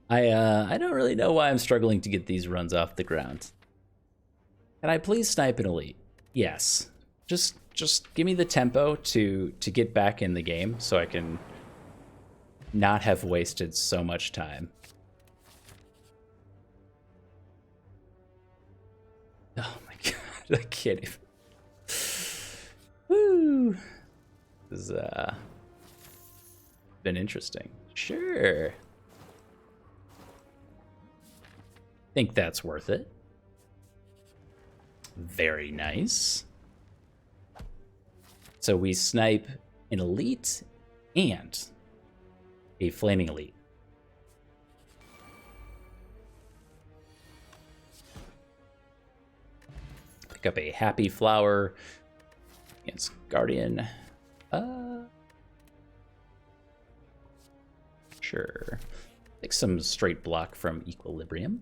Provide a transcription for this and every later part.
I don't really know why I'm struggling to get these runs off the ground. Can I please snipe an elite? Yes. Just give me the tempo to get back in the game so I can not have wasted so much time. Oh my god, I can't even. Woo! This has been interesting. Sure. Think that's worth it. Very nice. So we snipe an elite and a flaming elite. Pick up a happy flower against Guardian. Sure. Take some straight block from Equilibrium.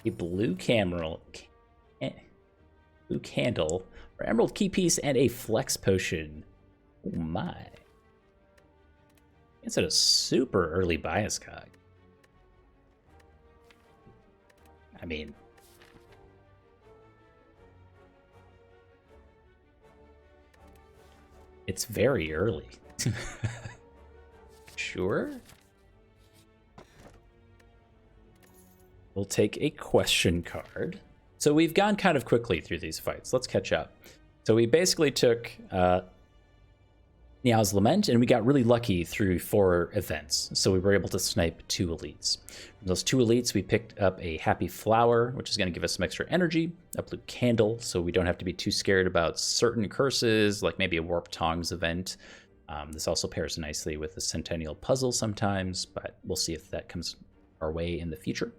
A blue candle, or emerald key piece, and a flex potion. Oh my. It's at a super early bias cog. I mean, it's very early. Sure. We'll take a question card. So we've gone kind of quickly through these fights. Let's catch up. So we basically took Niao's Lament, and we got really lucky through 4 events. So we were able to snipe 2 elites. From those 2 elites, we picked up a Happy Flower, which is going to give us some extra energy, a blue candle, so we don't have to be too scared about certain curses, like maybe a Warp Tongs event. This also pairs nicely with the Centennial Puzzle sometimes, but we'll see if that comes our way in the future.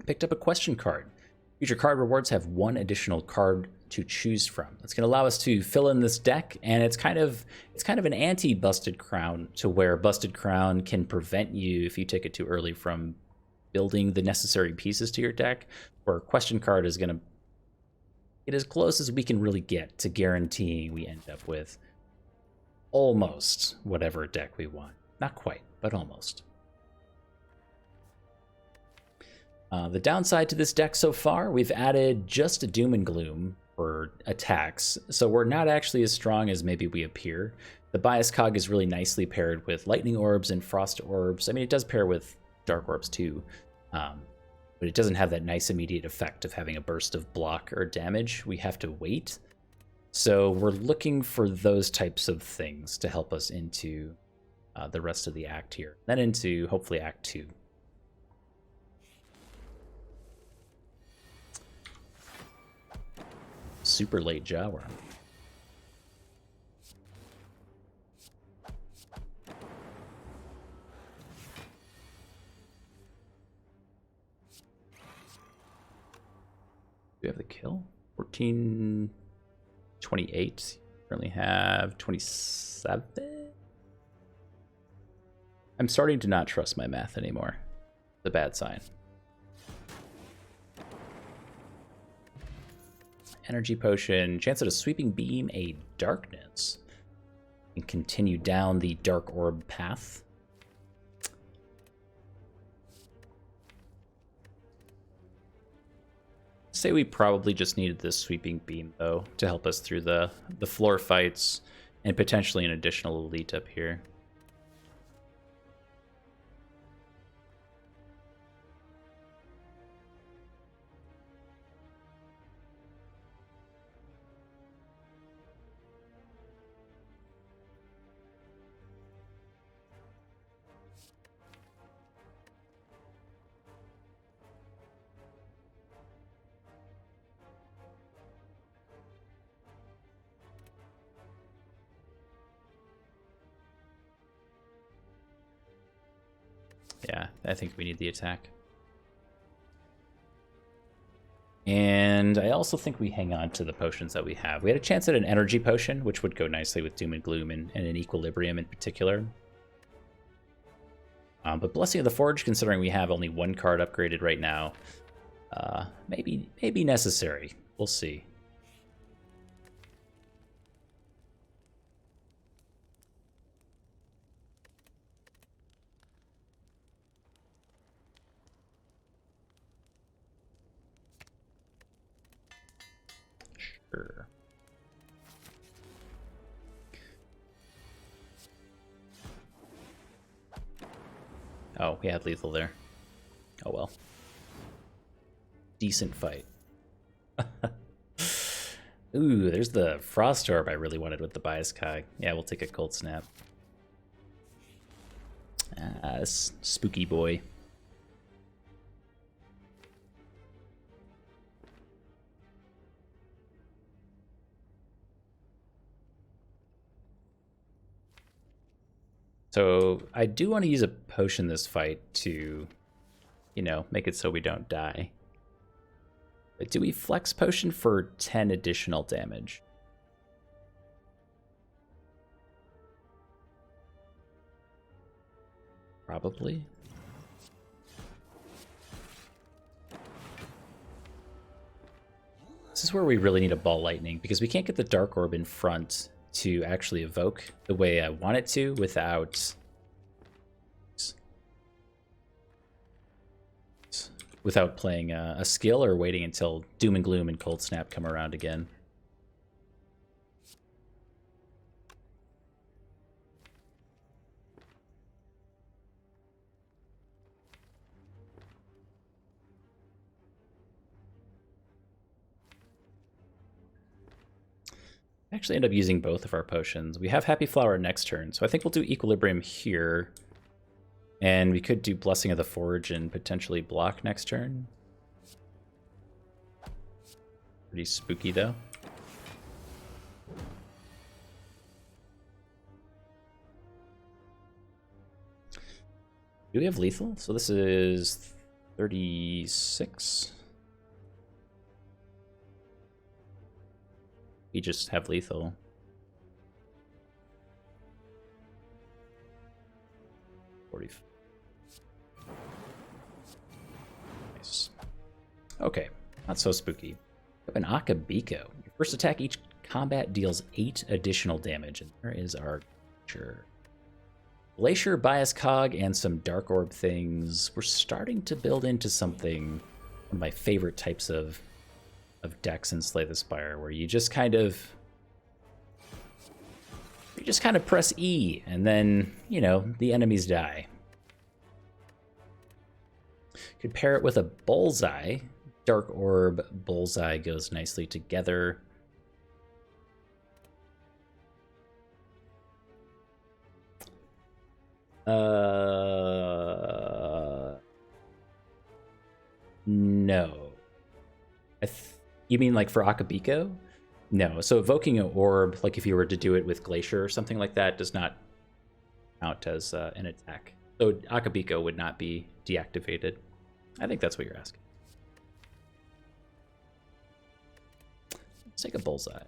Picked up a question card. Future card rewards have 1 additional card to choose from. It's going to allow us to fill in this deck, and it's kind of an anti-Busted Crown, to where Busted Crown can prevent you, if you take it too early, from building the necessary pieces to your deck, where question card is going to get as close as we can really get to guaranteeing we end up with almost whatever deck we want. Not quite, but almost. The downside to this deck so far, we've added just a Doom and Gloom for attacks, so we're not actually as strong as maybe we appear. The Bias Cog is really nicely paired with Lightning Orbs and Frost Orbs. I mean, it does pair with Dark Orbs too, but it doesn't have that nice immediate effect of having a burst of block or damage. We have to wait. So we're looking for those types of things to help us into the rest of the act here, then into hopefully Act 2. Super late Jaworm. Do we have the kill? 14, 28. Currently have 27. I'm starting to not trust my math anymore. The bad sign. Energy Potion, chance at a Sweeping Beam, a Darkness, and continue down the Dark Orb path. Say we probably just needed this Sweeping Beam, though, to help us through the floor fights, and potentially an additional elite up here. Yeah, I think we need the attack. And I also think we hang on to the potions that we have. We had a chance at an energy potion, which would go nicely with Doom and Gloom and an Equilibrium in particular. But Blessing of the Forge, considering we have only 1 card upgraded right now, Maybe necessary. We'll see. Sure. Oh, we had lethal there. Oh well. Decent fight. Ooh, there's the Frost Orb I really wanted with the Bias Cog. Yeah, we'll take a Cold Snap. This spooky boy. So I do want to use a potion this fight to, you know, make it so we don't die. But do we flex potion for 10 additional damage? Probably. This is where we really need a Ball Lightning, because we can't get the Dark Orb in front to actually evoke the way I want it to without playing a skill or waiting until Doom and Gloom and Cold Snap come around again. I actually end up using both of our potions. We have Happy Flower next turn, so I think we'll do Equilibrium here. And we could do Blessing of the Forge and potentially block next turn. Pretty spooky, though. Do we have lethal? So this is 36. We just have lethal. Nice. Okay, not so spooky. We have an Akabiko. Your first attack each combat deals 8 additional damage, and there is our Glacier. Glacier, Bias Cog, and some Dark Orb things. We're starting to build into something, one of my favorite types of decks in Slay the Spire, where you just kind of press E, and then, you know, the enemies die. Could pair it with a Bullseye. Dark Orb, Bullseye goes nicely together. No. You mean like for Akabiko? No. So evoking an orb, like if you were to do it with Glacier or something like that, does not count as an attack. So Akabiko would not be deactivated. I think that's what you're asking. Let's take a Bullseye.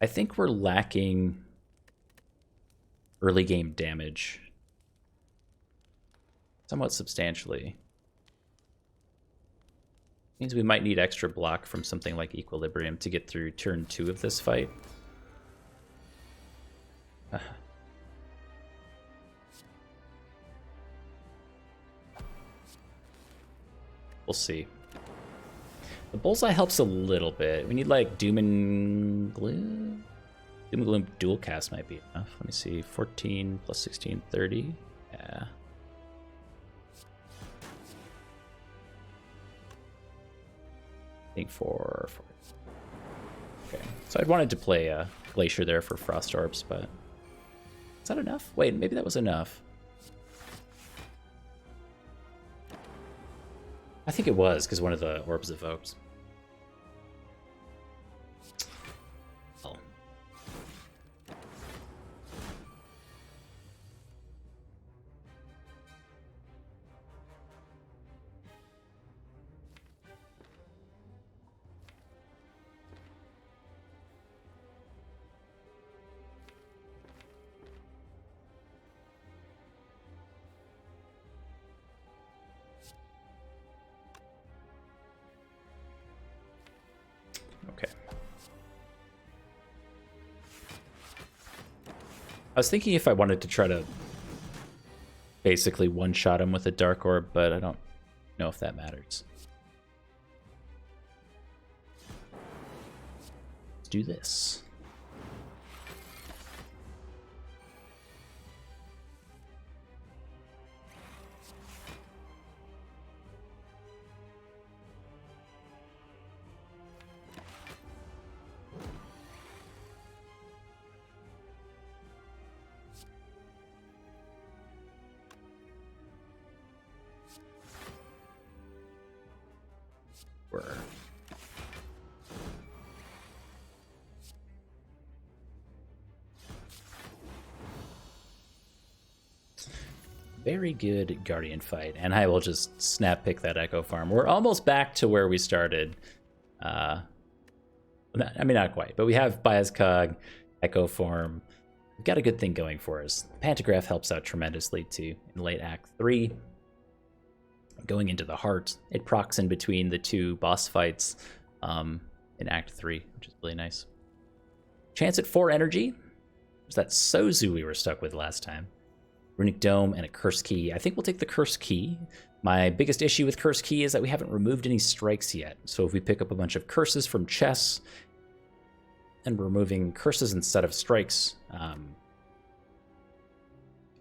I think we're lacking early game damage somewhat substantially. Means we might need extra block from something like Equilibrium to get through turn 2 of this fight. We'll see. The Bullseye helps a little bit. We need like Doom and Gloom. Doom and Gloom dual cast might be enough. Let me see. 14 plus 16, 30. Yeah. I think 4. Okay. So I wanted to play a Glacier there for Frost Orbs, but is that enough? Wait, maybe that was enough. I think it was because one of the orbs evoked. Oh. I was thinking if I wanted to try to basically one-shot him with a Dark Orb, but I don't know if that matters. Let's do this. Very good Guardian fight, and I will just snap pick that Echo Farm. We're almost back to where we started. I mean, not quite, but we have Biascog, Echo Farm. We've got a good thing going for us. Pantograph helps out tremendously too in late Act 3. Going into the heart, it procs in between the two boss fights in Act 3, which is really nice. Chance at 4 energy. There's that Sozu we were stuck with last time. Runic Dome and a Curse Key. I think we'll take the Curse Key. My biggest issue with Curse Key is that we haven't removed any strikes yet. So if we pick up a bunch of curses from chests and we're removing curses instead of strikes,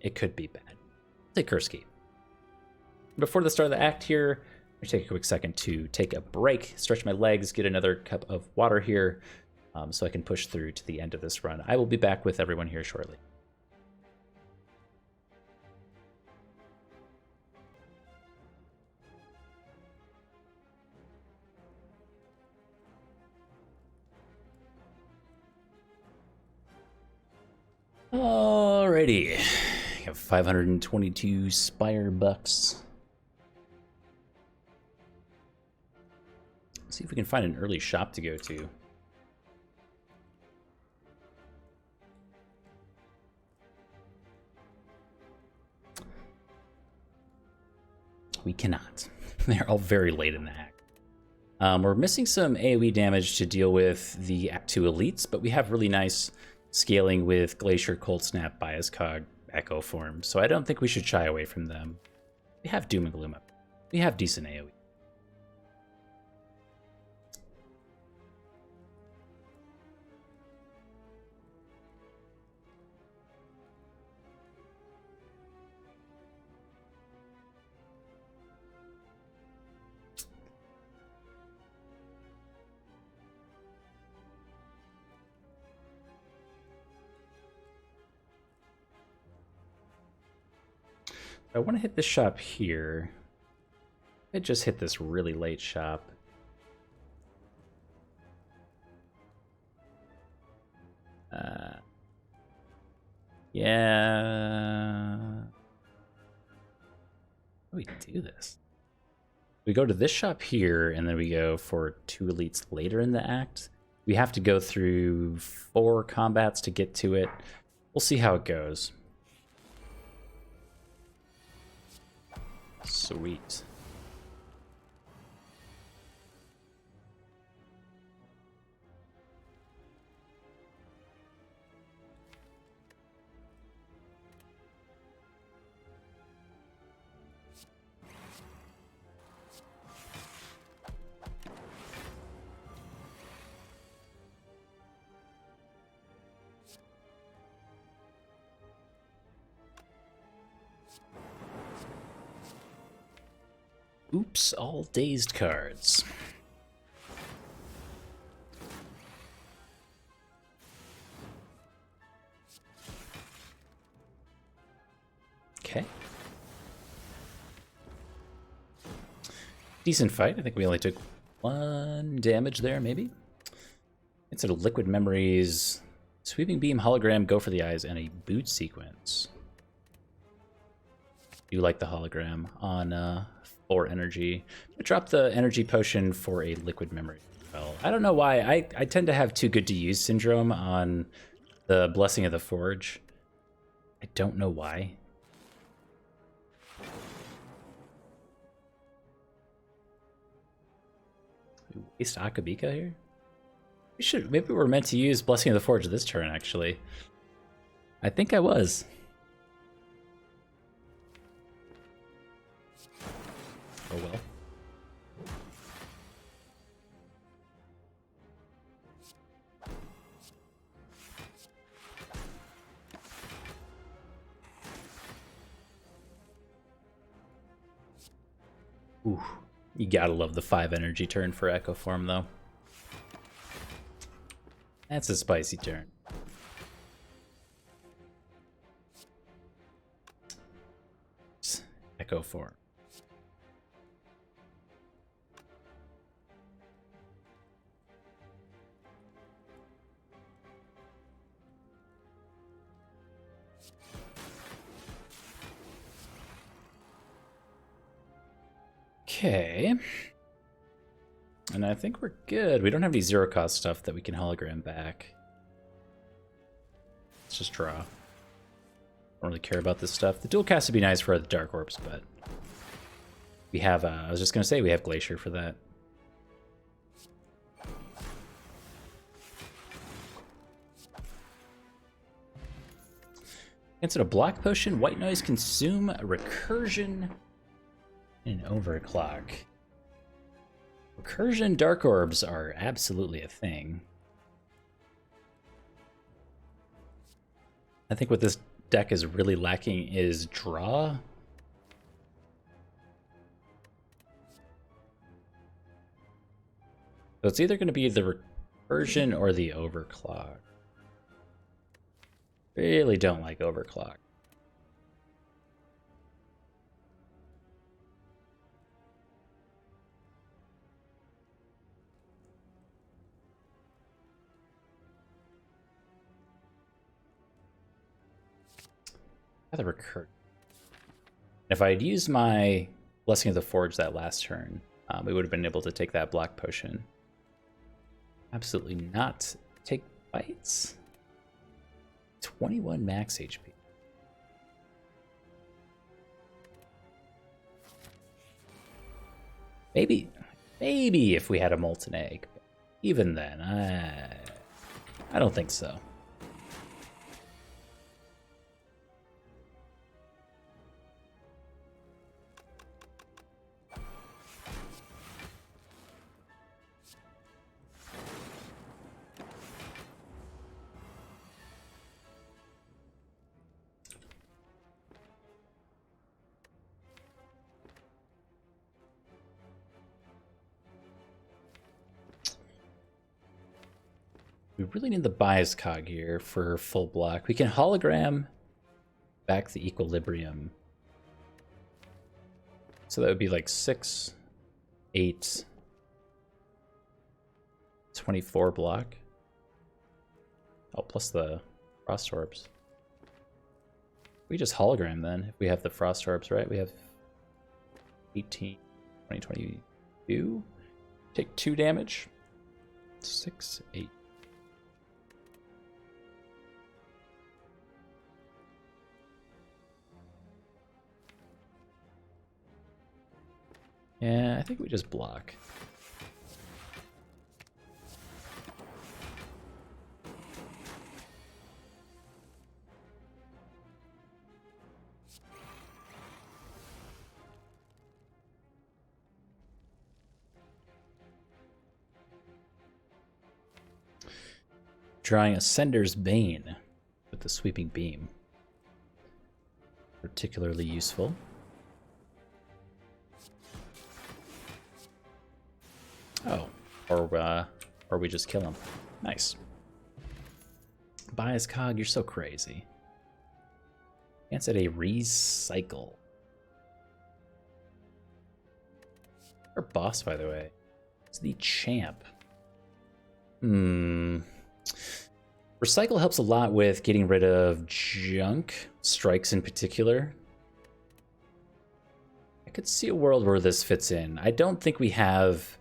it could be bad. I'll take Curse Key. Before the start of the act here, I'm going to take a quick second to take a break, stretch my legs, get another cup of water here so I can push through to the end of this run. I will be back with everyone here shortly. Alrighty, I have 522 Spire bucks. Let's see if we can find an early shop to go to. We cannot. They're all very late in the act. We're missing some AoE damage to deal with the Act 2 elites, but we have really nice scaling with Glacier, Cold Snap, Biascog, Echo Form, so I don't think we should shy away from them. We have Doom and Gloom up. We have decent AoE. I want to hit this shop here. I just hit this really late shop. Yeah. How do we do this? We go to this shop here, and then we go for 2 elites later in the act. We have to go through 4 combats to get to it. We'll see how it goes. Sweet. Oops, all dazed cards. Okay. Decent fight. I think we only took 1 damage there, maybe. Instead of Liquid Memories, Sweeping Beam, Hologram, Go for the Eyes, and a Boot Sequence. You like the hologram on 4 energy. I drop the energy potion for a Liquid Memory. Well, I don't know why. I tend to have too good to use syndrome on the Blessing of the Forge. I don't know why. We waste Akabika here? Maybe we're meant to use Blessing of the Forge this turn, actually. I think I was. Oh well. Ooh, you gotta love the 5 energy turn for Echo Form, though. That's a spicy turn. Echo Form. Okay. And I think we're good. We don't have any zero cost stuff that we can hologram back. Let's just draw. Don't really care about this stuff. The dual cast would be nice for the Dark Orbs, but we have, I was just going to say, we have Glacier for that. Against a Block Potion, White Noise, Consume, Recursion, and Overclock. Recursion Dark Orbs are absolutely a thing. I think what this deck is really lacking is draw. So it's either going to be the Recursion or the Overclock. Really don't like Overclock. The recur. If I had used my Blessing of the Forge that last turn, we would have been able to take that Black Potion. Absolutely not. Take bites. 21 max HP. Maybe if we had a Molten Egg. Even then, I don't think so. We really need the bias cog here for full block. We can hologram back the equilibrium. So that would be like 6, 8, 24 block. Oh, plus the frost orbs. We just hologram then if we have the frost orbs, right? We have 18, 20, 22. Take 2 damage. 6, 8. Yeah, I think we just block. Drawing Ascender's Bane with the Sweeping Beam. Particularly useful. Oh, or we just kill him. Nice. Bias Cog, you're so crazy. Can't set a recycle. Our boss, by the way, is the champ. Recycle helps a lot with getting rid of junk, strikes in particular. I could see a world where this fits in. I don't think we have,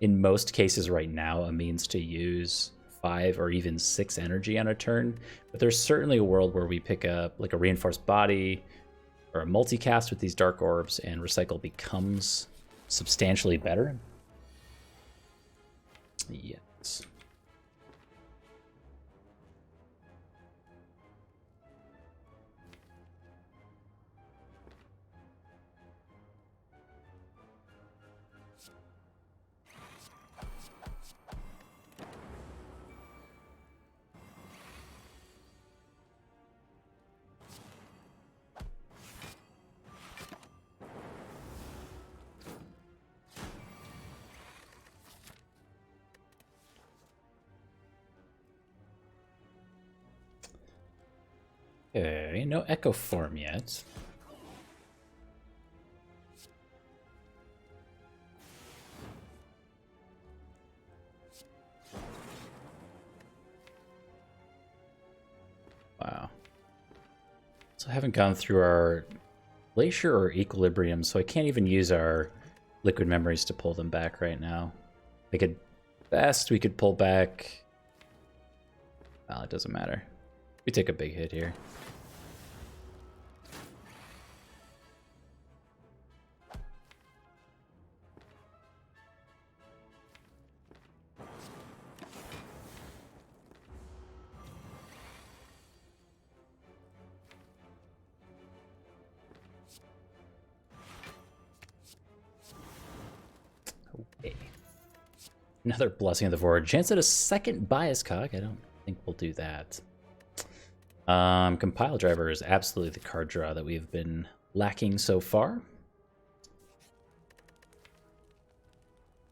in most cases right now, a means to use 5 or even 6 energy on a turn, but there's certainly a world where we pick up like a reinforced body or a multicast with these dark orbs and recycle becomes substantially better. Yes. Okay, no Echo Form yet. Wow. So I haven't gone through our Glacier or Equilibrium, so I can't even use our Liquid Memories to pull them back right now. Like at best, we could pull back... Well, it doesn't matter. We take a big hit here. Okay. Another Blessing of the Void. Chance at a second Bias Cog. I don't think we'll do that. Compile Driver is absolutely the card draw that we've been lacking so far.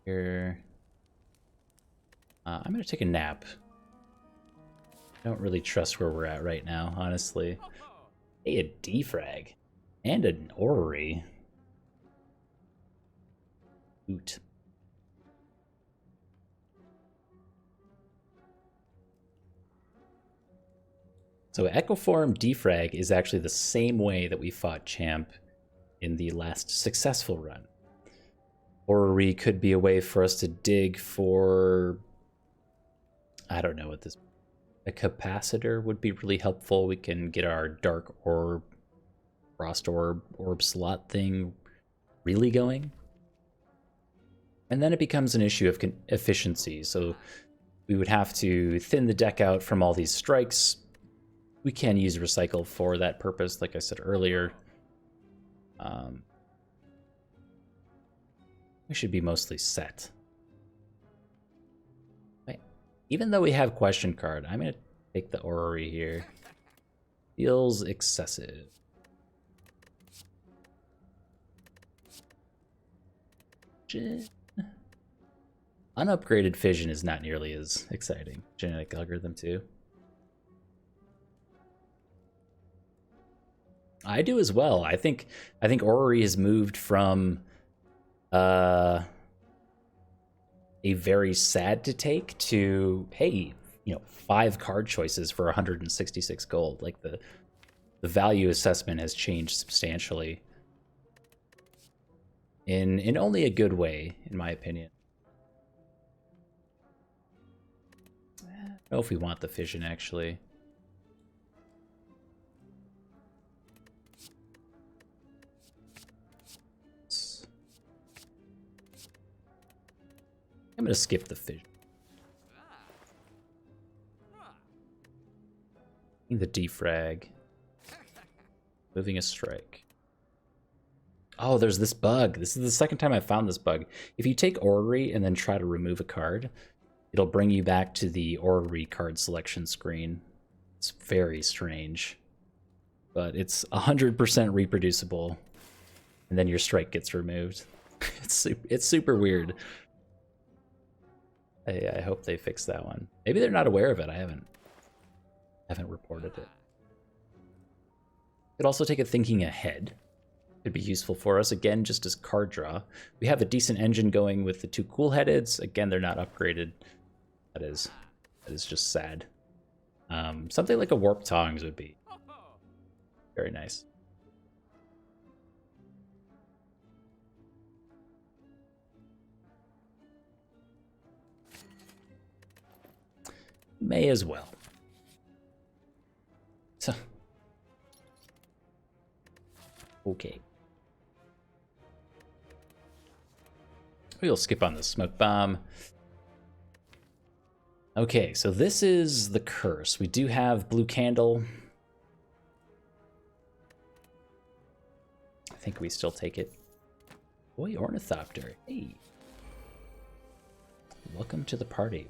Here. I'm going to take a nap. I don't really trust where we're at right now, honestly. Hey, a defrag. And an orrery. Oot. So Echoform defrag is actually the same way that we fought Champ in the last successful run. Orrery could be a way for us to dig for... I don't know what this... A capacitor would be really helpful. We can get our Dark Orb, Frost Orb, Orb slot thing really going. And then it becomes an issue of efficiency. So we would have to thin the deck out from all these strikes. We can use Recycle for that purpose, like I said earlier. We should be mostly set. Wait, even though we have Question Card, I'm going to take the Orrery here. Feels excessive. Unupgraded Fission is not nearly as exciting. Genetic Algorithm too. I do as well. I think Orrery has moved from a very sad to take to, hey, 5 card choices for 166 gold. Like the value assessment has changed substantially in only a good way, in my opinion. I don't know if we want the Fission actually. I'm going to skip the Fission. The defrag. Moving a strike. Oh, there's this bug. This is the second time I've found this bug. If you take Orrery and then try to remove a card, it'll bring you back to the Orrery card selection screen. It's very strange. But it's 100% reproducible. And then your strike gets removed. It's super weird. I hope they fix that one. Maybe they're not aware of it. I haven't reported it. Could also take a Thinking Ahead. Could be useful for us, again, just as card draw. We have a decent engine going with the 2 Cool-Headeds. Again, they're not upgraded. That is just sad. Something like a Warp Tongs would be very nice. May as well. So, okay. We'll skip on the Smoke Bomb. Okay, so this is the curse. We do have Blue Candle. I think we still take it. Boy, Ornithopter. Hey. Welcome to the party.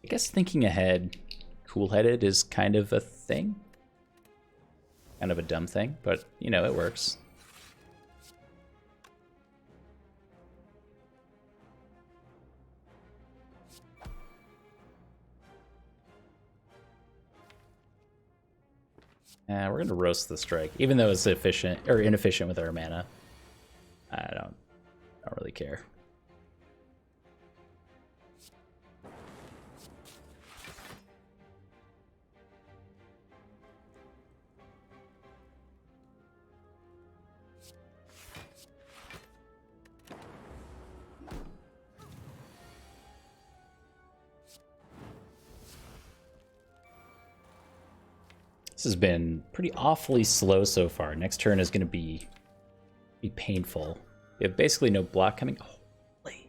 I guess Thinking Ahead, Cool-Headed is kind of a thing. Kind of a dumb thing, but, it works. We're gonna roast the strike, even though it's efficient or inefficient with our mana. I don't really care. This has been pretty awfully slow so far. Next turn is going to be painful. We have basically no block coming. Holy.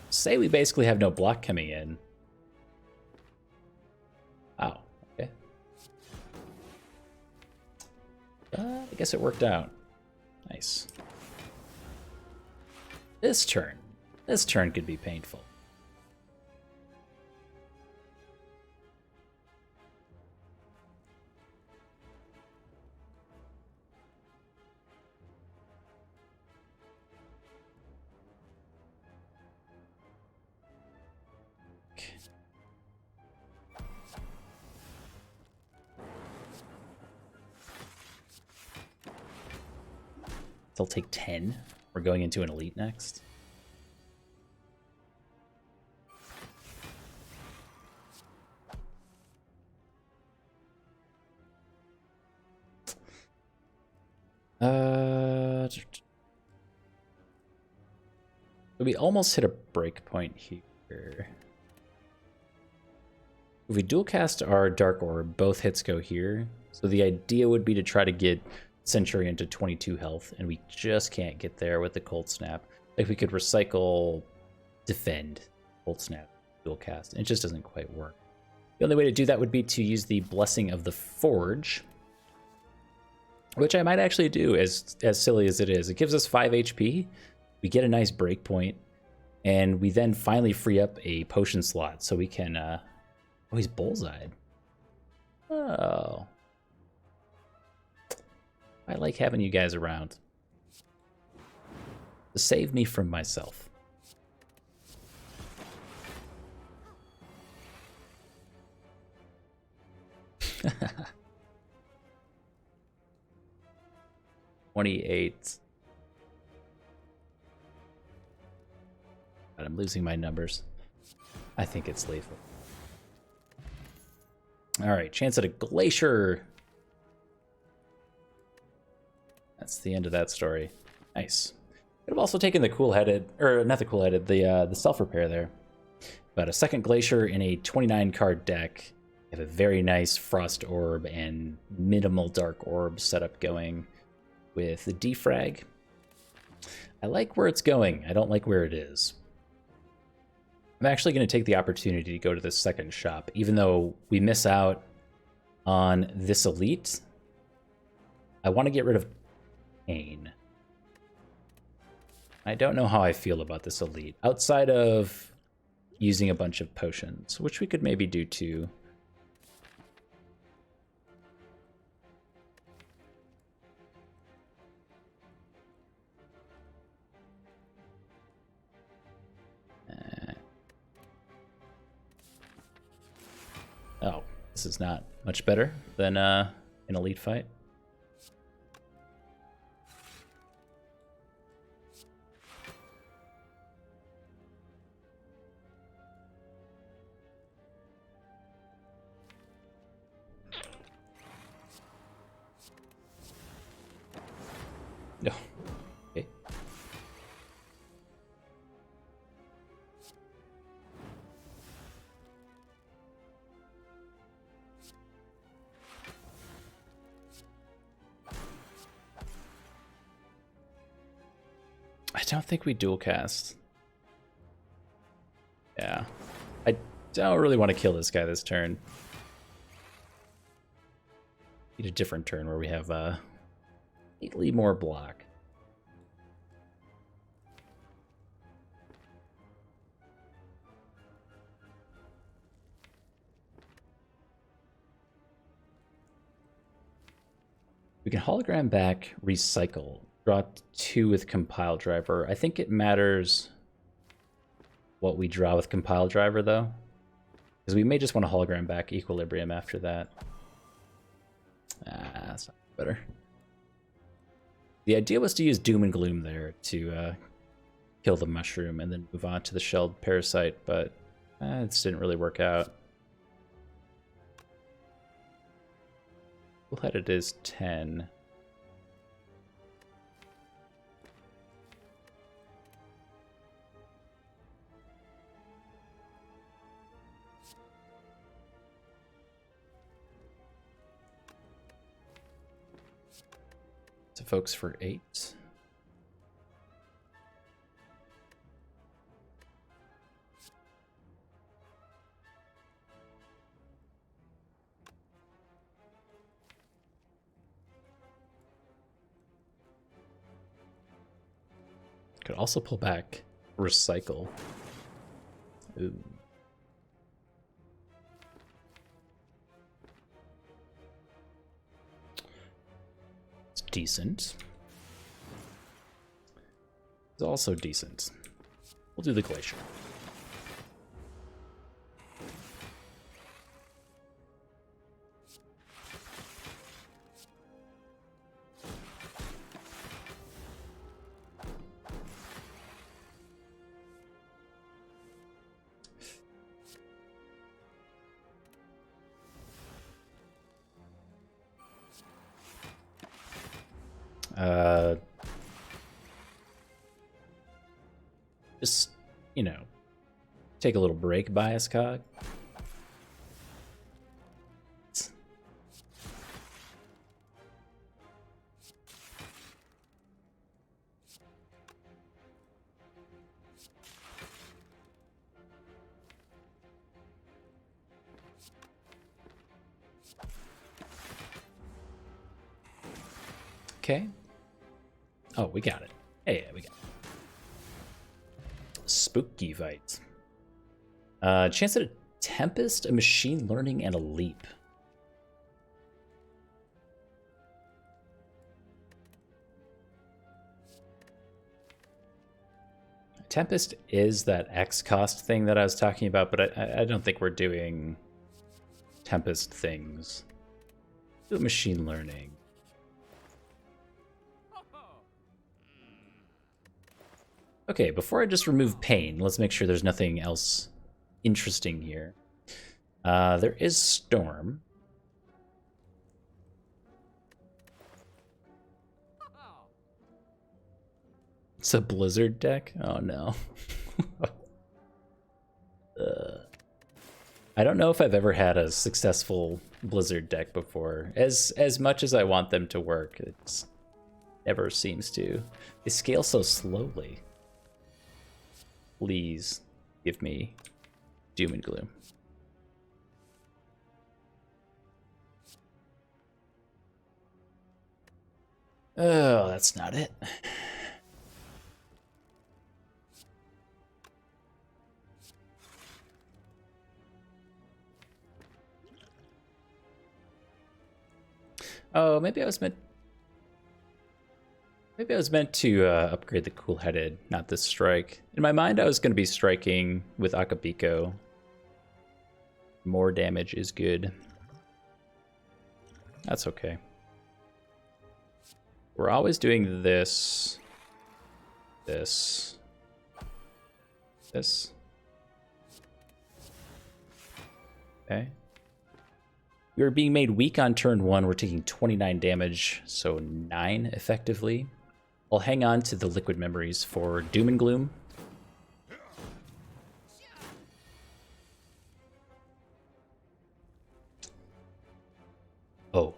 Say we basically have no block coming in. Wow. Okay. I guess it worked out. Nice. This turn could be painful. They'll take 10. We're going into an elite next. We almost hit a break point here. If we dual cast our Dark Orb, both hits go here. So the idea would be to try to get Centurion to 22 health, and we just can't get there with the Cold Snap. Like, we could recycle Defend, Cold Snap, dual cast, and it just doesn't quite work. The only way to do that would be to use the Blessing of the Forge, which I might actually do, as silly as it is. It gives us 5 HP, we get a nice break point, and we then finally free up a potion slot, so we can, oh, he's bullseyed. Oh. I like having you guys around to save me from myself. $28. God, I'm losing my numbers. I think it's lethal. All right, chance at a glacier. That's the end of that story. Nice. Could have also taken the cool-headed, or not the cool-headed, the self-repair there. But a second glacier in a 29-card deck. You have a very nice Frost Orb and minimal Dark Orb setup going with the defrag. I like where it's going. I don't like where it is. I'm actually going to take the opportunity to go to this second shop, even though we miss out on this elite. I want to get rid of Pain. I don't know how I feel about this elite, outside of using a bunch of potions, which we could maybe do too. Oh, this is not much better than an elite fight. No. Okay. I don't think we dual cast. Yeah. I don't really want to kill this guy this turn. Need a different turn where we have slightly more block. We can hologram back, recycle, draw 2 with compile driver. I think it matters what we draw with compile driver though, because we may just want to hologram back equilibrium after that. That's not better. The idea was to use Doom and Gloom there to kill the mushroom and then move on to the shelled parasite, but this didn't really work out. Cool-headed is 10. So folks for 8. Could also pull back recycle. Ooh. It's decent. It's also decent. We'll do the glacier. Just, you know, take a little break, bias cog. Okay. Oh, we got it. Hey, we got it. Spooky fight. Chance at a Tempest, a Machine Learning, and a Leap. Tempest is that X cost thing that I was talking about, but I don't think we're doing Tempest things. Do Machine Learning. Okay, before I just remove pain, let's make sure there's nothing else interesting here. There is Storm. It's a Blizzard deck? Oh no. I don't know if I've ever had a successful Blizzard deck before. As much as I want them to work, it never seems to. They scale so slowly. Please give me Doom and Gloom. Oh, that's not it. Oh, maybe I was meant to upgrade the cool-headed, not this strike. In my mind, I was going to be striking with Akabiko. More damage is good. That's okay. We're always doing this. This. Okay. We are being made weak on turn 1. We're taking 29 damage, so 9 effectively. I'll hang on to the liquid memories for Doom and Gloom. Oh.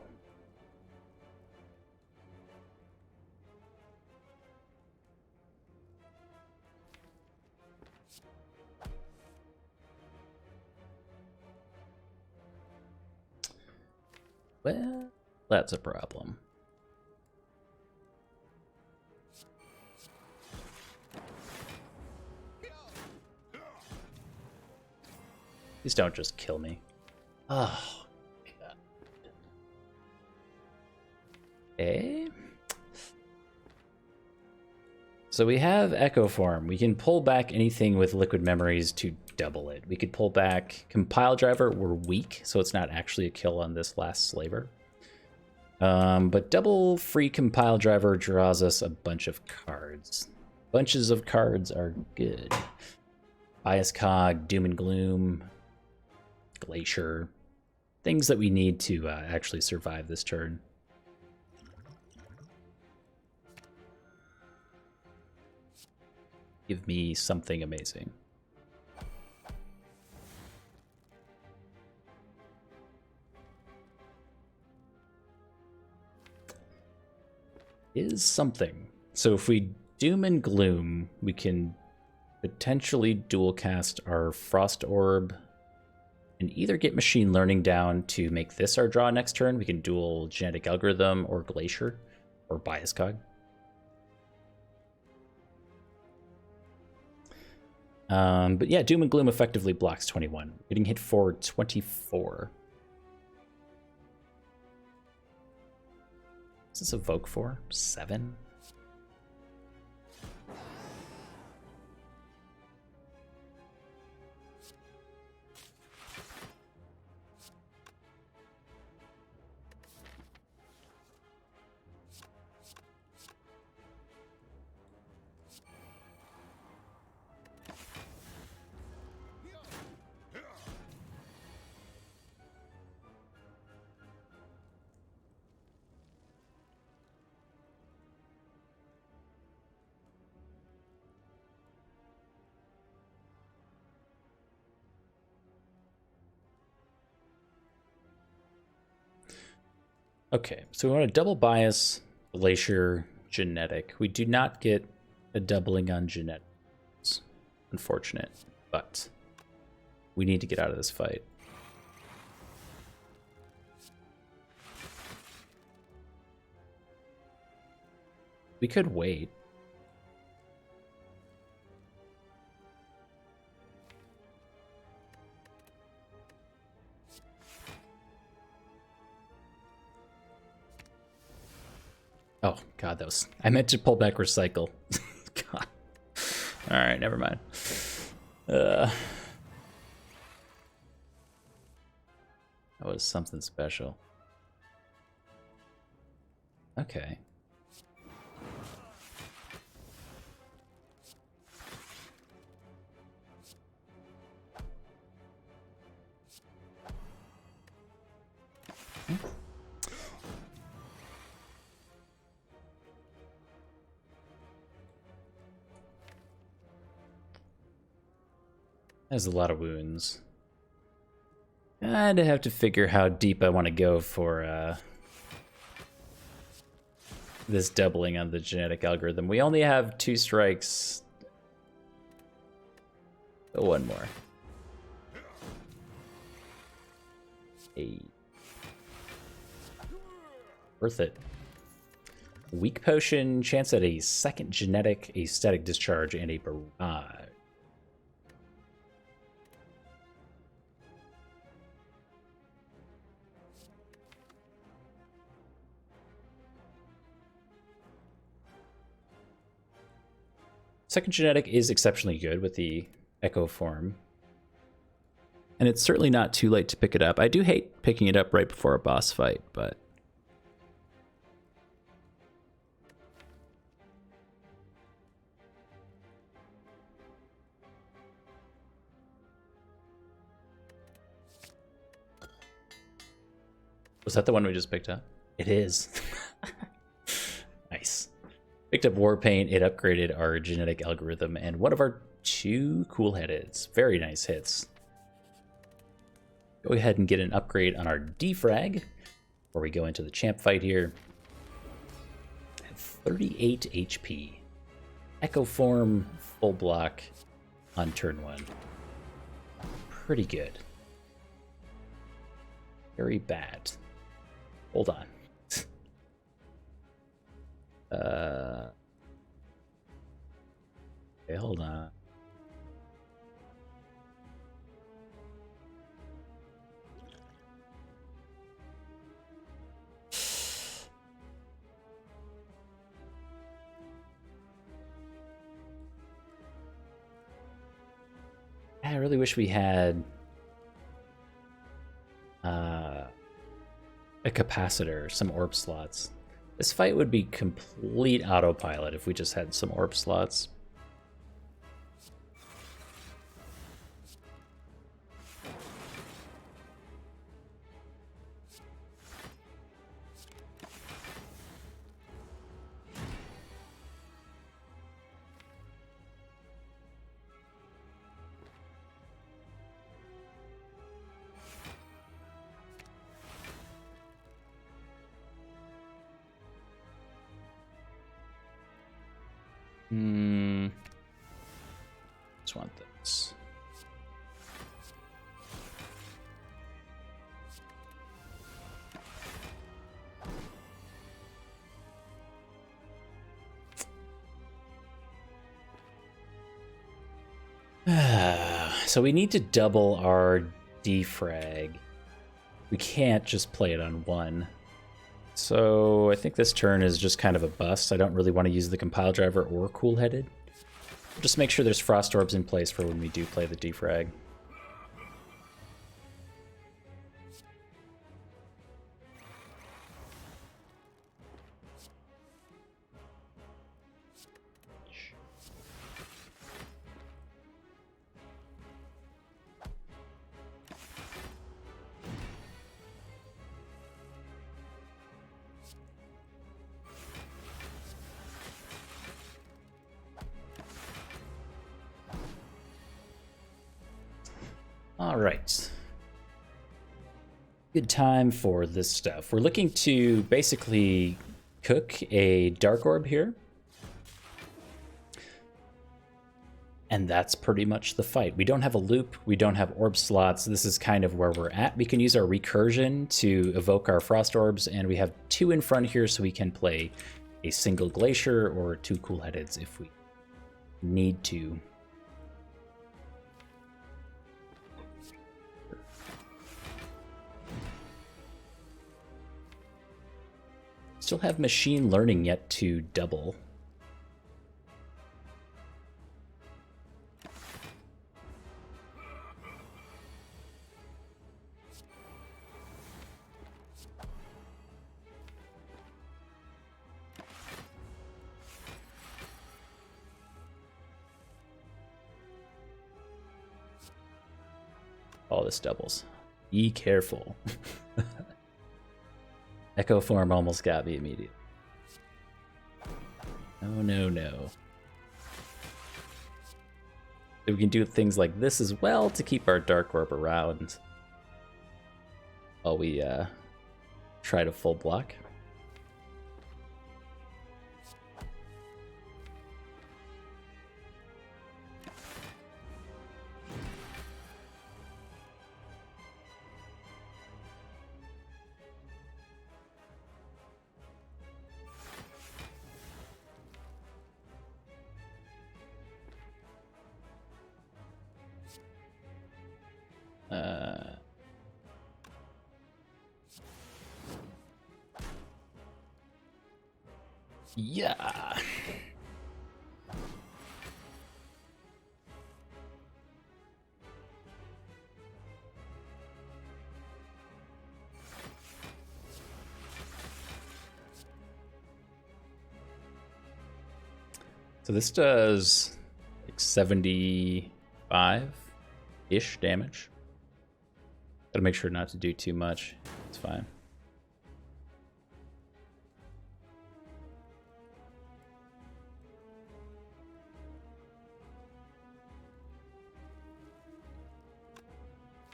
Well, that's a problem. Please don't just kill me. Oh, God. Okay. So we have Echo Form. We can pull back anything with liquid memories to double it. We could pull back Compile Driver. We're weak, so it's not actually a kill on this last slaver. But double free compile driver draws us a bunch of cards. Bunches of cards are good. Bias Cog, Doom and Gloom, Glacier. Things that we need to actually survive this turn. Give me something amazing. Is something. So if we Doom and Gloom, we can potentially dual cast our Frost Orb and either get Machine Learning down to make this our draw next turn. We can dual Genetic Algorithm or Glacier or Bias Cog. But yeah, Doom and Gloom effectively blocks 21. Getting hit for 24. Is this Evoke for? 7? Okay, so we want to double bias Glacier Genetic. We do not get a doubling on genetics. Unfortunate, but we need to get out of this fight. We could wait. Oh, God, that was... I meant to pull back recycle. God. All right, never mind. That was something special. Okay. Has a lot of wounds. I'd have to figure how deep I want to go for this doubling on the genetic algorithm. We only have 2 strikes. Oh, one more. Hey. Worth it. Weak potion, chance at a second genetic, a static discharge, and a barrage. Second genetic is exceptionally good with the Echo form. And it's certainly not too late to pick it up. I do hate picking it up right before a boss fight, but... Was that the one we just picked up? It is. Nice. Picked up Warpaint, it upgraded our genetic algorithm, and one of our 2 cool hits. Very nice hits. Go ahead and get an upgrade on our defrag before we go into the champ fight here. At 38 HP. Echo form, full block on turn 1. Pretty good. Very bad. Hold on. Okay, hold on. I really wish we had a capacitor, some orb slots. This fight would be complete autopilot if we just had some orb slots. Just want this. So we need to double our defrag. We can't just play it on one. So I think this turn is just kind of a bust. I don't really want to use the compile driver or cool-headed. Just make sure there's frost orbs in place for when we do play the defrag. All right. Good time for this stuff. We're looking to basically cook a dark orb here. And that's pretty much the fight. We don't have a loop. We don't have orb slots. This is kind of where we're at. We can use our recursion to evoke our frost orbs, and we have two in front here, so we can play a single glacier or two cool-headeds if we need to. Still have machine learning yet to double. All this doubles. Be careful. Echo form almost got me immediately. Oh, no, no. We can do things like this as well to keep our dark orb around while we try to full block. Yeah. So this does like 75-ish damage. Gotta make sure not to do too much. It's fine.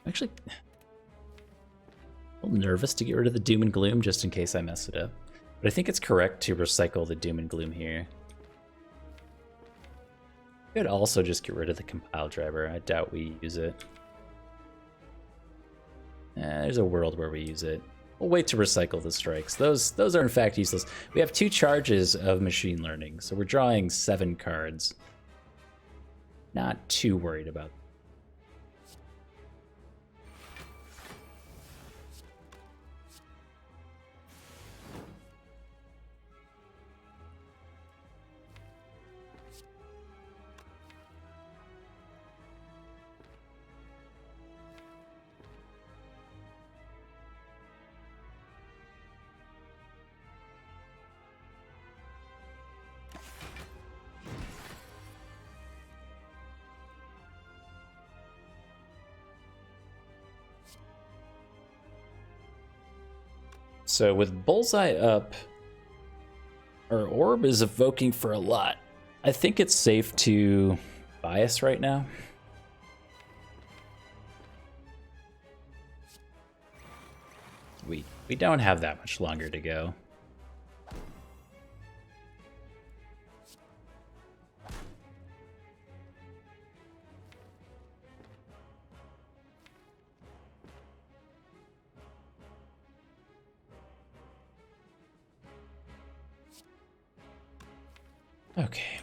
I'm actually a little nervous to get rid of the Doom and Gloom just in case I mess it up. But I think it's correct to recycle the Doom and Gloom here. Could also just get rid of the compile driver. I doubt we use it. There's a world where we use it. We'll wait to recycle the strikes. Those are in fact useless. We have 2 charges of machine learning, so we're drawing 7 cards. Not too worried about that. So with Bullseye up, our orb is evoking for a lot. I think it's safe to bias right now. We don't have that much longer to go. Okay.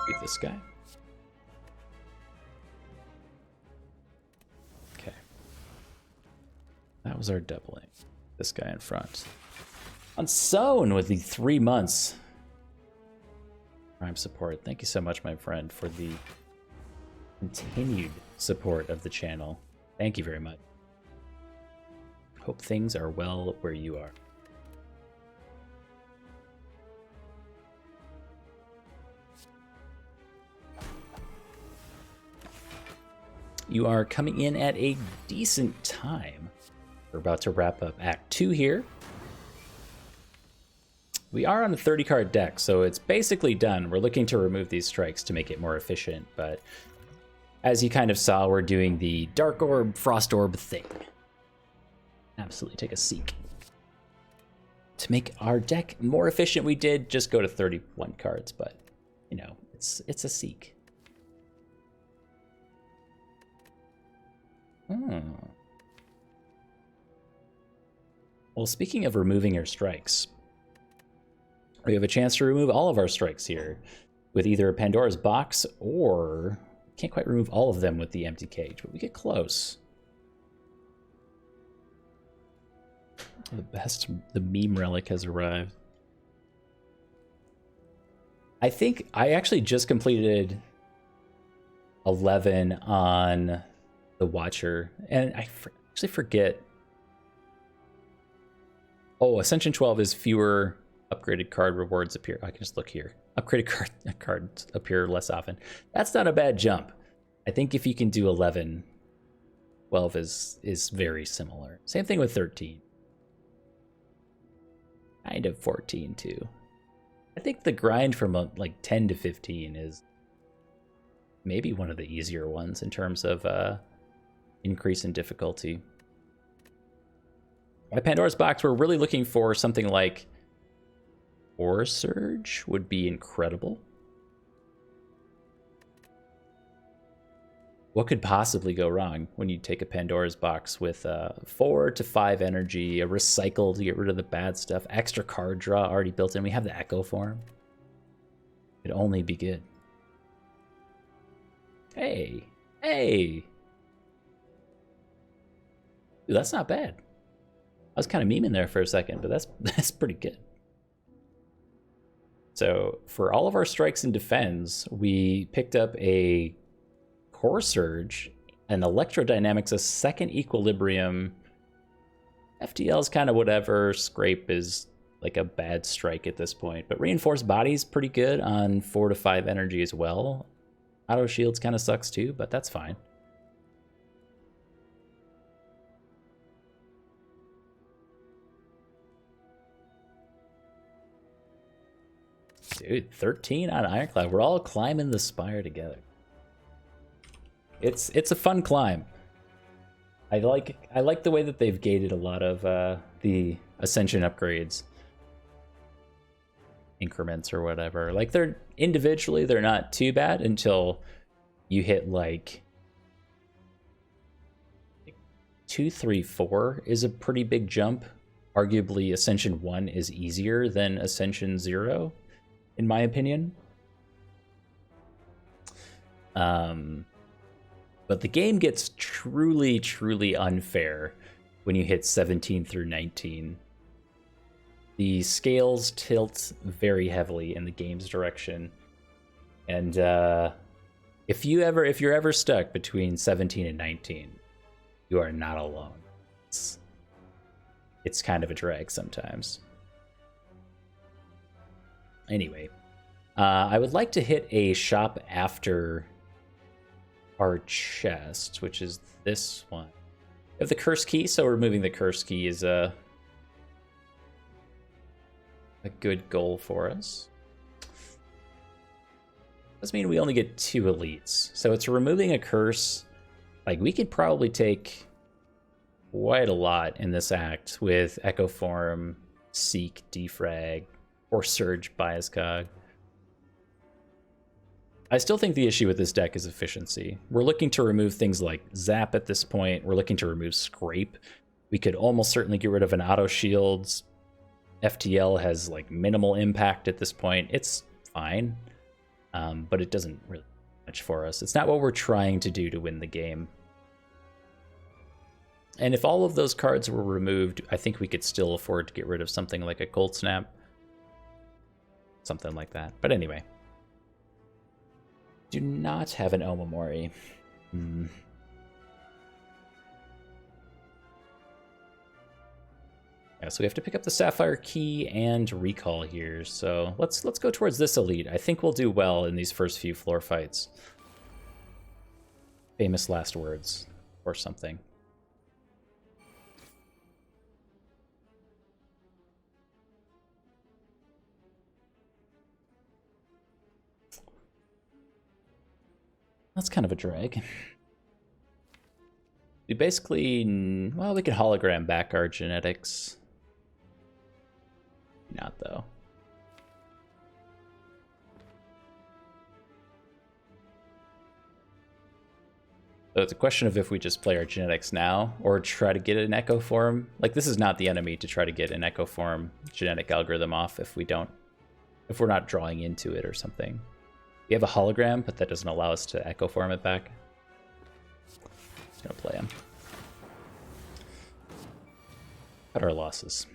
Beat this guy. Okay. That was our doubling. This guy in front. Unsown with the 3 months. Prime support. Thank you so much, my friend, for the continued support of the channel. Thank you very much. Hope things are well where you are. You are coming in at a decent time. We're about to wrap up Act 2 here. We are on a 30-card deck, so it's basically done. We're looking to remove these strikes to make it more efficient, but as you kind of saw, we're doing the Dark Orb, Frost Orb thing. Absolutely take a seek. To make our deck more efficient, we did just go to 31 cards, but, you know, it's a seek. Well, speaking of removing your strikes, we have a chance to remove all of our strikes here with either a Pandora's Box or can't quite remove all of them with the empty cage, but we get close. The meme relic has arrived. I think I actually just completed 11 on the Watcher, and I actually forget. Oh, Ascension 12 is fewer upgraded card rewards appear. I can just look here. Upgraded cards appear less often. That's not a bad jump. I think if you can do 11, 12 is very similar. Same thing with 13. Kind of 14 too. I think the grind from like 10 to 15 is maybe one of the easier ones in terms of increase in difficulty. At Pandora's Box, we're really looking for something like Ore Surge would be incredible. What could possibly go wrong when you take a Pandora's Box with 4 to 5 energy, a recycle to get rid of the bad stuff, extra card draw already built in. We have the Echo form. It'd only be good. Hey, hey. Dude, that's not bad. I was kind of memeing there for a second, but that's pretty good. So for all of our strikes and defends, we picked up a Core Surge, an Electrodynamics, a second Equilibrium. FTL is kind of whatever. Scrape is like a bad strike at this point, but Reinforced Body's pretty good on 4 to 5 energy as well. Auto Shields kind of sucks too, but that's fine. Dude, 13 on Ironclad. We're all climbing the Spire together. It's a fun climb. I like the way that they've gated a lot of the Ascension upgrades. Increments or whatever. Like they're individually, they're not too bad until you hit like 2, 3, 4 is a pretty big jump. Arguably Ascension 1 is easier than Ascension 0, in my opinion. But the game gets truly, truly unfair when you hit 17 through 19. The scales tilt very heavily in the game's direction. And if you're ever stuck between 17 and 19, you are not alone. It's kind of a drag sometimes. Anyway, I would like to hit a shop after our chest, which is this one. We have the curse key, so removing the curse key is a good goal for us. Does mean we only get 2 elites. So it's removing a curse. Like, we could probably take quite a lot in this act with Echo Form, Seek, Defrag, or Surge Bias Cog. I still think the issue with this deck is efficiency. We're looking to remove things like Zap at this point. We're looking to remove Scrape. We could almost certainly get rid of an Auto Shields. FTL has like minimal impact at this point. It's fine. But it doesn't really do much for us. It's not what we're trying to do to win the game. And if all of those cards were removed, I think we could still afford to get rid of something like a Cold Snap. Something like that. But anyway. Do not have an Omamori. Yeah, so we have to pick up the Sapphire Key and Recall here. So let's go towards this elite. I think we'll do well in these first few floor fights. Famous last words or something. That's kind of a drag. We basically, well, we can hologram back our genetics. Not though. So it's a question of if we just play our genetics now or try to get an Echo Form. Like, this is not the enemy to try to get an Echo Form genetic algorithm off if we're not drawing into it or something. We have a hologram, but that doesn't allow us to Echo Form it back. Just gonna play him. Cut our losses.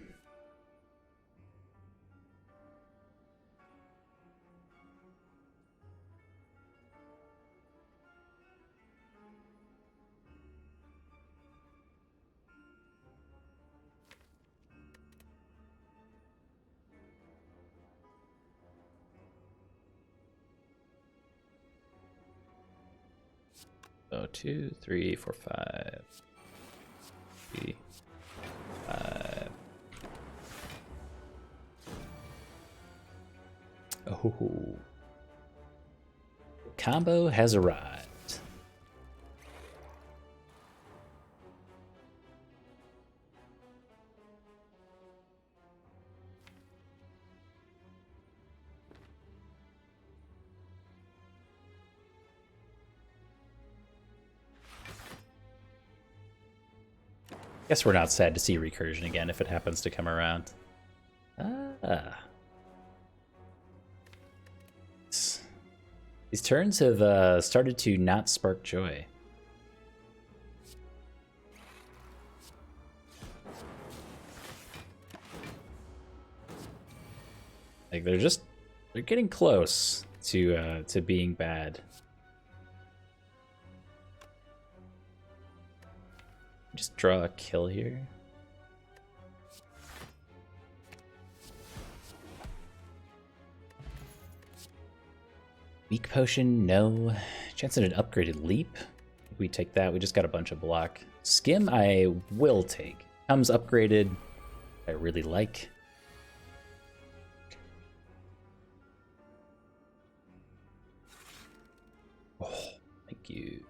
So 2, 3, 4, 5. 3, 5. Oh, the combo has arrived. Guess we're not sad to see recursion again if it happens to come around. These turns have started to not spark joy. Like, they're getting close to being bad. Just draw a kill here. Weak potion, no. Chance at an upgraded leap. We take that. We just got a bunch of block. Skim, I will take. Comes upgraded. I really like. Oh, thank you.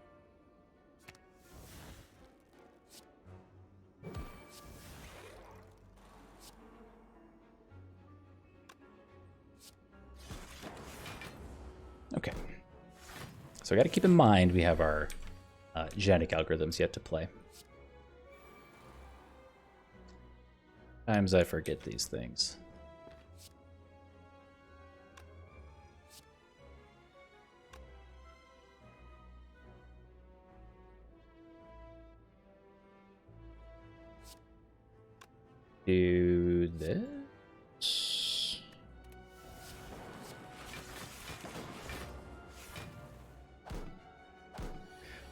Okay, so we got to keep in mind we have our genetic algorithms yet to play. Sometimes I forget these things. Do this.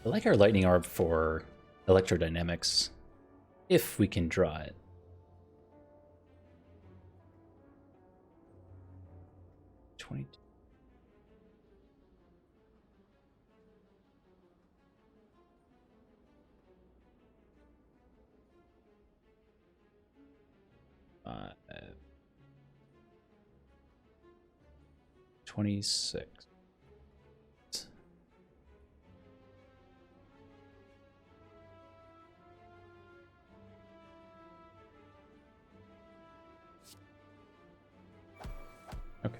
I like our lightning orb for electrodynamics, if we can draw it. 22. Uh, 26. Okay.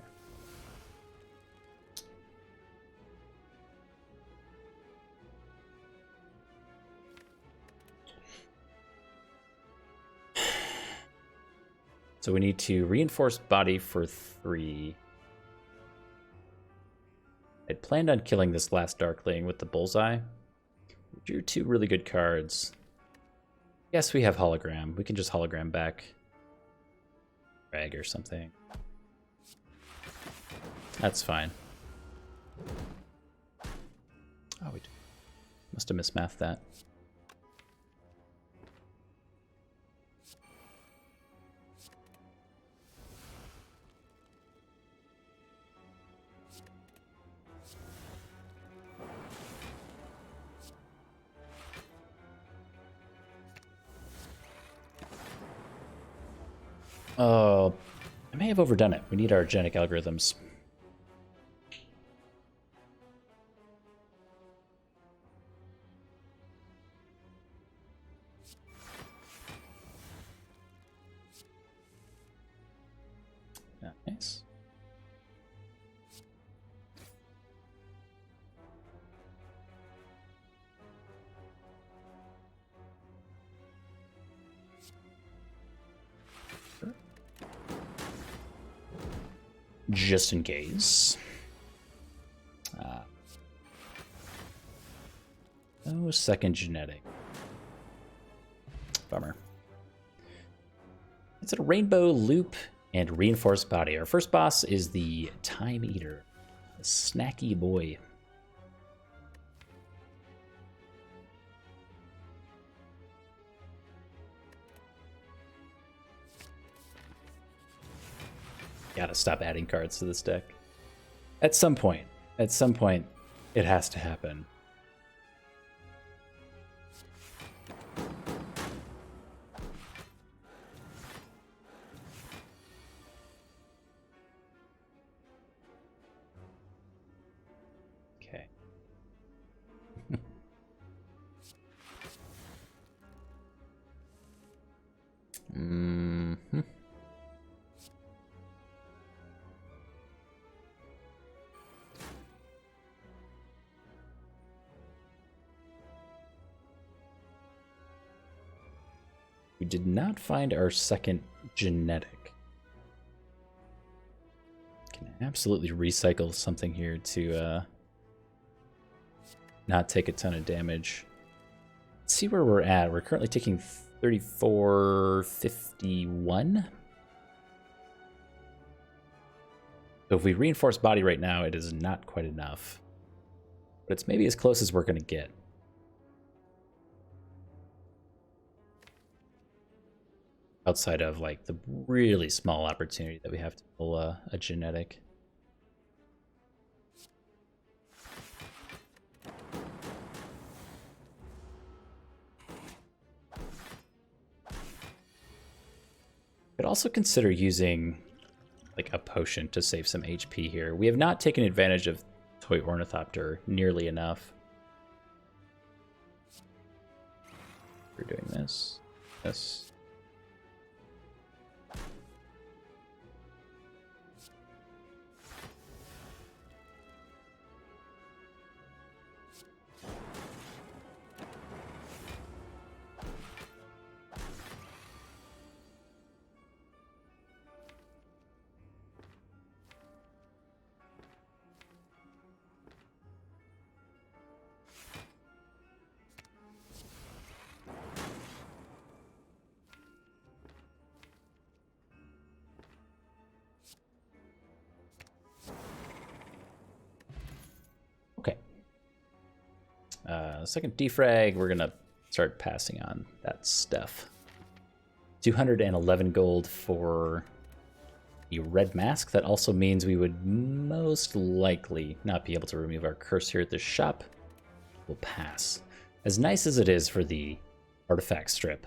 So we need to reinforce body for 3. I'd planned on killing this last Darkling with the Bullseye. We drew 2 really good cards. Yes, we have Hologram. We can just Hologram back Drag or something. That's fine. Oh, we must have mismathed that. Oh, I may have overdone it. We need our genetic algorithms. Nice. Just in case. Oh, second genetic. Bummer. It's a rainbow loop and reinforced body. Our first boss is the Time Eater, a snacky boy. Gotta stop adding cards to this deck. At some point, it has to happen. Okay. Mm-hmm. We did not find our second genetic. Can absolutely recycle something here to not take a ton of damage. Let's see where we're at. We're currently taking 3451. So if we reinforce body right now, it is not quite enough. But it's maybe as close as we're going to get. Outside of like the really small opportunity that we have to pull a genetic. Could also consider using like a potion to save some HP here. We have not taken advantage of Toy Ornithopter nearly enough. We're doing this. Second defrag, we're gonna start passing on that stuff. 211 gold for the red mask. That also means we would most likely not be able to remove our curse here at the shop. We'll pass. As nice as it is for the artifact strip,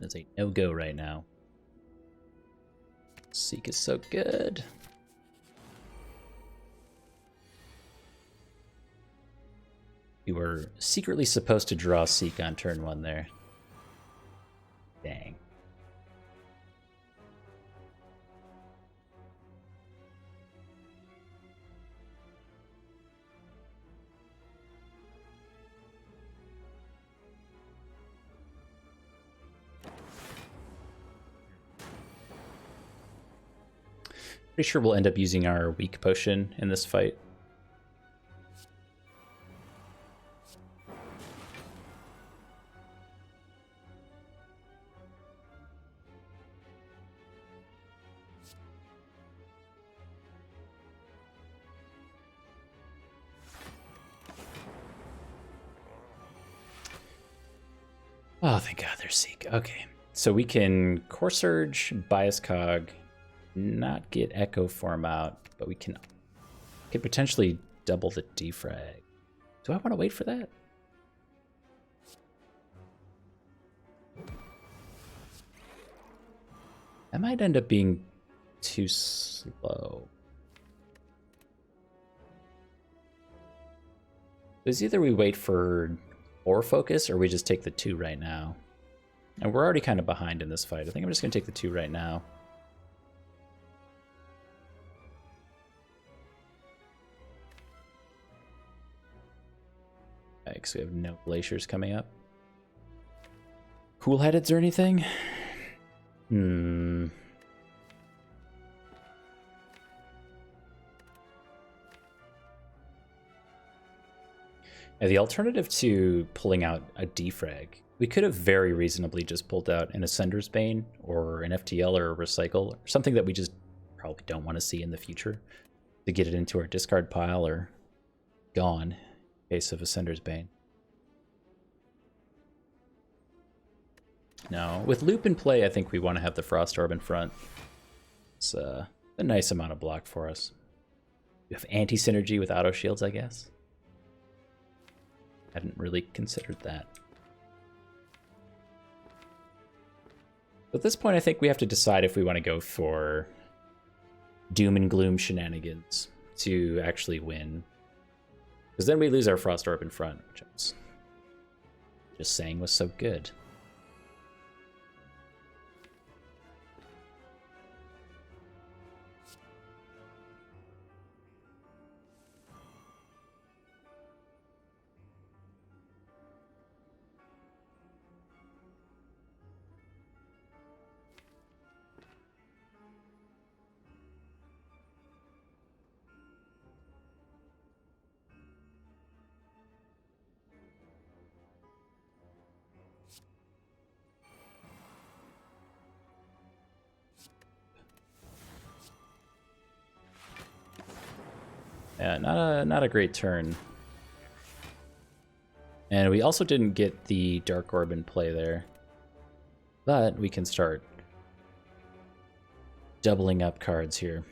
it's a no-go right now. Seek is so good. You were secretly supposed to draw Seek on turn 1 there. Dang. Pretty sure we'll end up using our weak potion in this fight. Oh, thank God there's Seek. Okay. So we can Core Surge, Bias Cog, not get Echo Form out, but we can potentially double the defrag. Do I want to wait for that? That might end up being too slow. It's either we wait for Ore Focus or we just take the 2 right now. And we're already kind of behind in this fight. I think I'm just going to take the 2 right now. Okay, so we have no glaciers coming up. Cool-headeds or anything? Yeah, the alternative to pulling out a defrag, we could have very reasonably just pulled out an Ascender's Bane or an FTL or a Recycle, or something that we just probably don't want to see in the future, to get it into our discard pile or gone in case of Ascender's Bane. No, with Loop in play, I think we want to have the Frost Orb in front. It's a nice amount of block for us. We have anti-synergy with auto shields, I guess. Hadn't really considered that. At this point, I think we have to decide if we want to go for Doom and Gloom shenanigans to actually win. Because then we lose our Frost Orb in front, which I was just saying was so good. Yeah, not a great turn. And we also didn't get the Dark Orb in play there. But we can start doubling up cards here.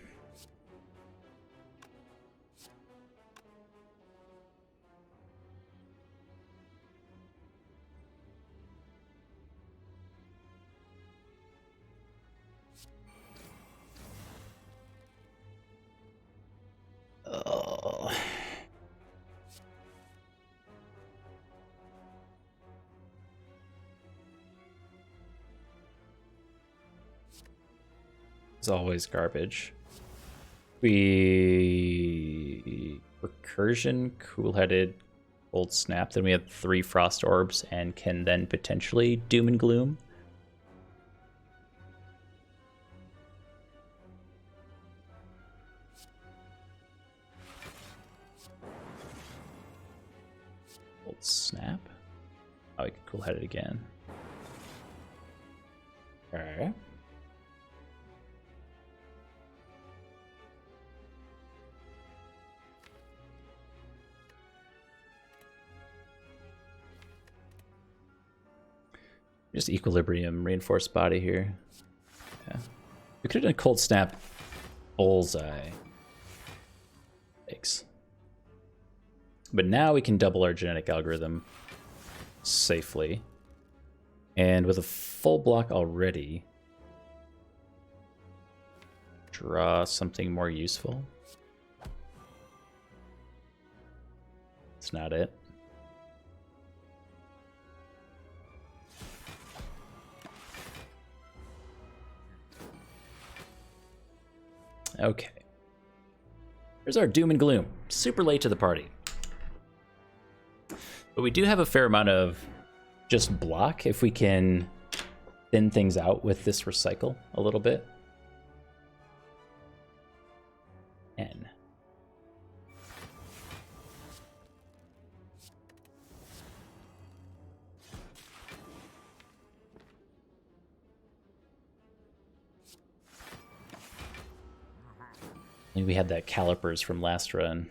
Oh. It's always garbage. We Recursion, Cool-Headed, Old Snap. Then we have 3 Frost Orbs and can then potentially Doom and Gloom. Old Snap. Oh, we can Cool-Headed again. Okay. Just Equilibrium, Reinforced Body here. Yeah. We could have done Cold Snap Bullseye. Thanks. But now we can double our genetic algorithm safely. And with a full block already, draw something more useful. It's not it. Okay. Here's our doom and gloom. Super late to the party. But we do have a fair amount of just block if we can thin things out with this recycle a little bit. N. I think we had that calipers from last run.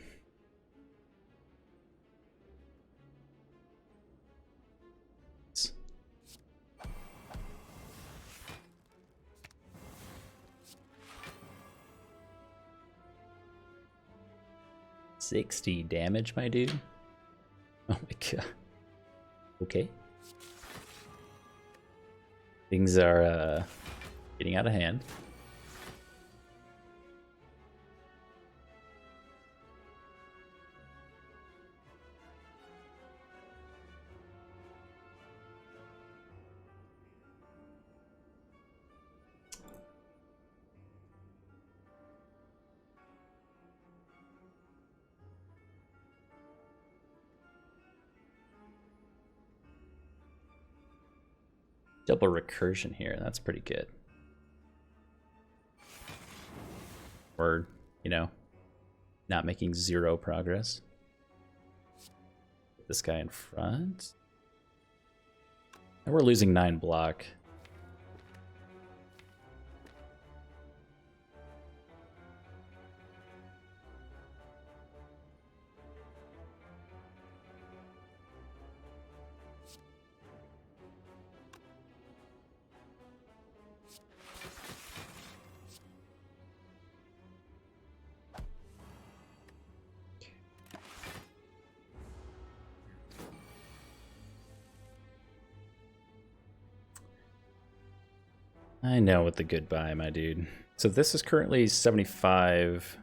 $60 damage, my dude. Oh my god. Okay. Things are getting out of hand. Double recursion here, that's pretty good. Or, you know, not making 0 progress. Put this guy in front. And we're losing 9 block. I know what the goodbye, my dude. So this is currently 75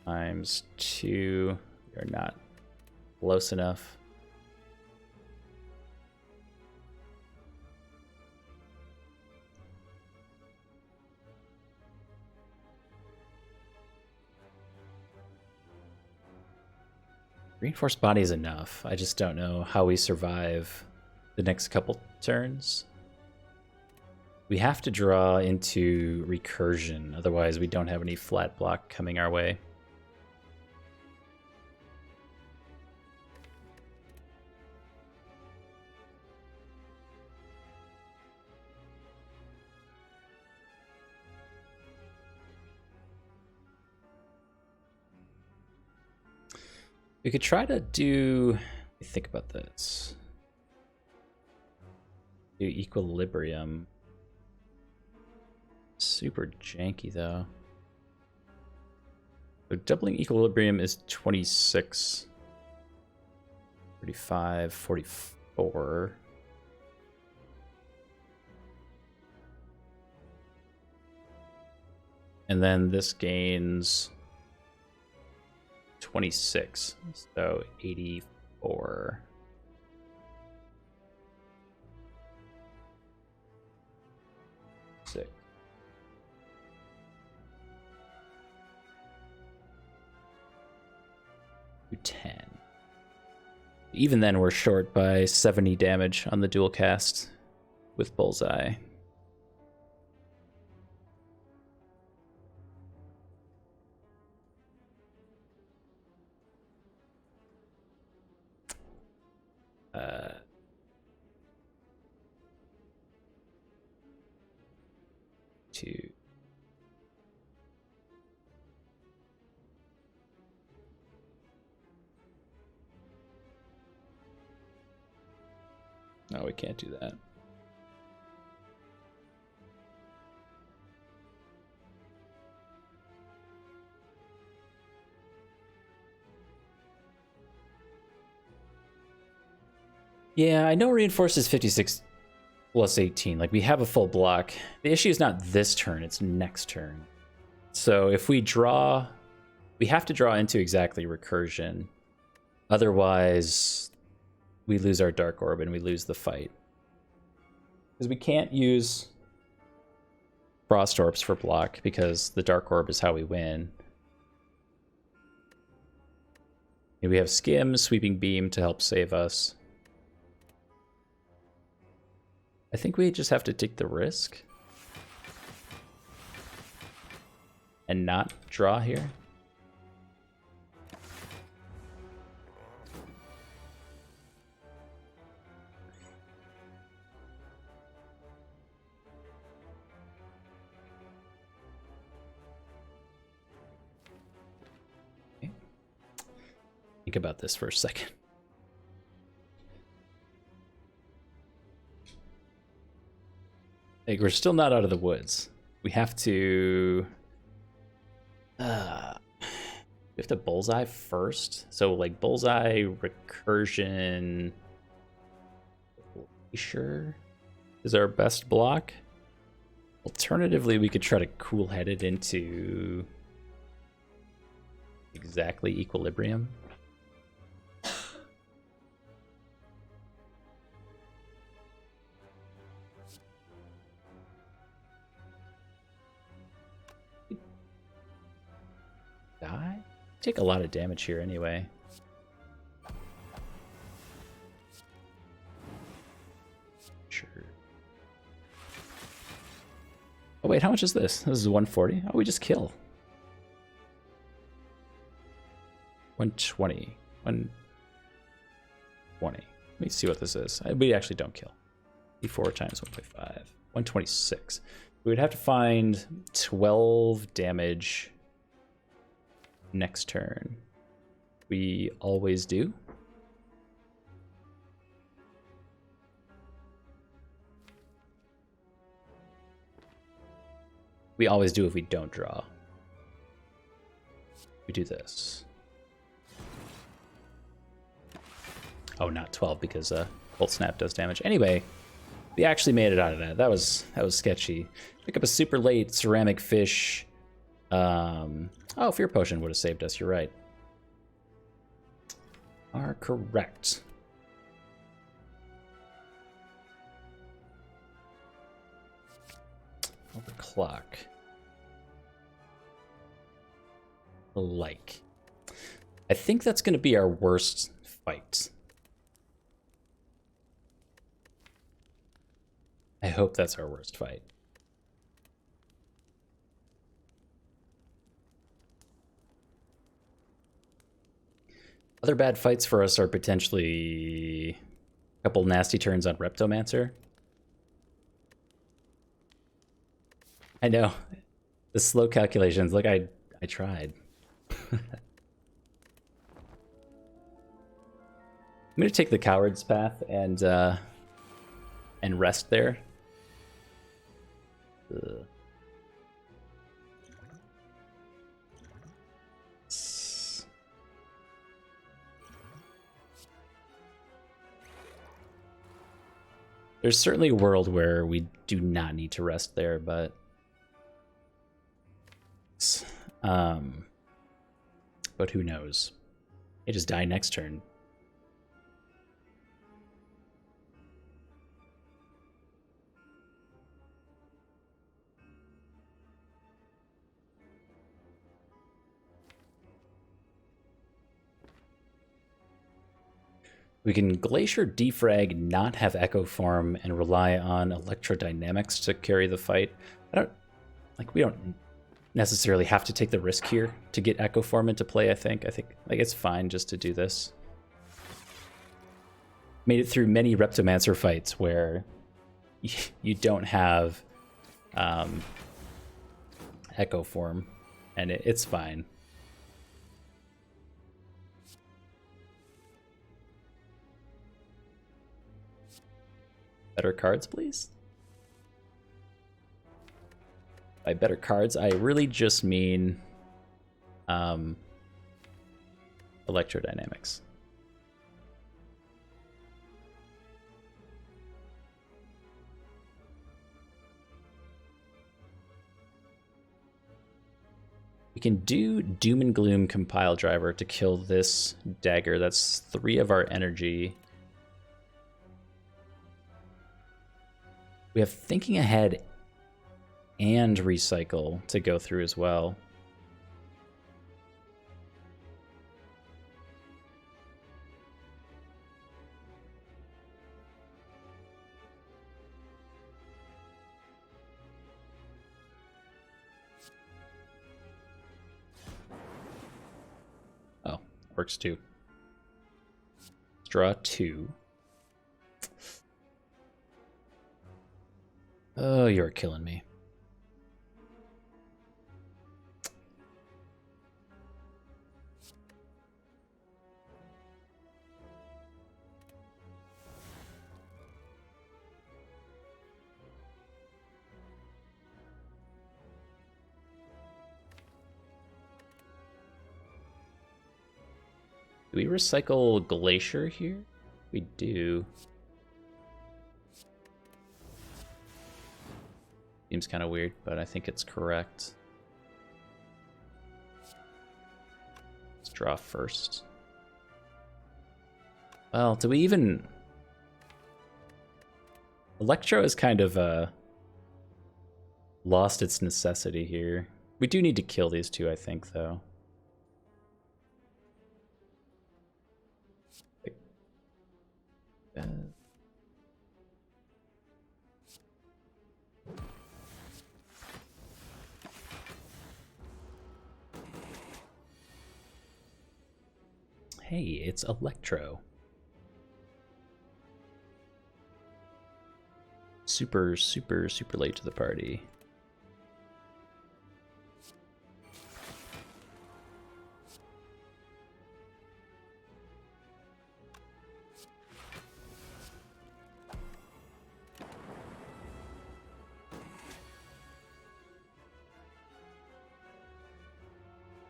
times 2. You're not close enough. Reinforced body is enough. I just don't know how we survive the next couple turns. We have to draw into recursion, otherwise we don't have any flat block coming our way. We could try to do, let me think about this. Do equilibrium. Super janky though. So doubling equilibrium is 26, 35, 44. And then this gains 26, so 84. Six. 10. Even then, we're short by 70 damage on the dual cast with Bullseye. Two. No, we can't do that. Yeah, I know reinforced is 56 plus 18. Like, we have a full block. The issue is not this turn, it's next turn. So if we draw, we have to draw into exactly recursion. Otherwise, we lose our Dark Orb and we lose the fight. Because we can't use Frost Orbs for block because the Dark Orb is how we win. And we have Skim, Sweeping Beam to help save us. I think we just have to take the risk and not draw here. Okay. Think about this for a second. Like, we're still not out of the woods. We have to... we have to bullseye first. So, like, bullseye, recursion... Sure is our best block. Alternatively, we could try to cool-head it into... exactly equilibrium. Die? Take a lot of damage here anyway. Sure. Oh wait, how much is this? This is 140. Oh, we just kill. 120. 120. Let me see what this is. We actually don't kill. D4 times 1.5. 126. We would have to find 12 damage next turn. We always do. We always do if we don't draw. We do this. Oh, not 12 because Bolt Snap does damage. Anyway, we actually made it out of that. That was sketchy. Pick up a super late ceramic fish. Oh, Fear Potion would have saved us, you're right. Are correct. Overclock. Like. I think that's going to be our worst fight. I hope that's our worst fight. Other bad fights for us are potentially a couple nasty turns on Reptomancer. I know. The slow calculations, like I tried. I'm gonna take the coward's path and rest there. Ugh. There's certainly a world where we do not need to rest there, but who knows? It just die next turn. We can Glacier Defrag, not have Echo Form, and rely on Electrodynamics to carry the fight. We don't necessarily have to take the risk here to get Echo Form into play, I think. Like, it's fine just to do this. Made it through many Reptomancer fights where you don't have Echo Form, and it's fine. Better cards, please. By better cards, I really just mean Electrodynamics. We can do Doom and Gloom Compile Driver to kill this dagger. That's 3 of our energy. We have Thinking Ahead and Recycle to go through as well. Oh, works too. Let's draw 2. Oh, you're killing me. Do we recycle Glacier here? We do. Seems kind of weird, but I think it's correct. Let's draw first. Well, do we even... Electro is kind of lost its necessity here. We do need to kill these 2, I think, though. Hey, it's Electro. Super, super, super late to the party.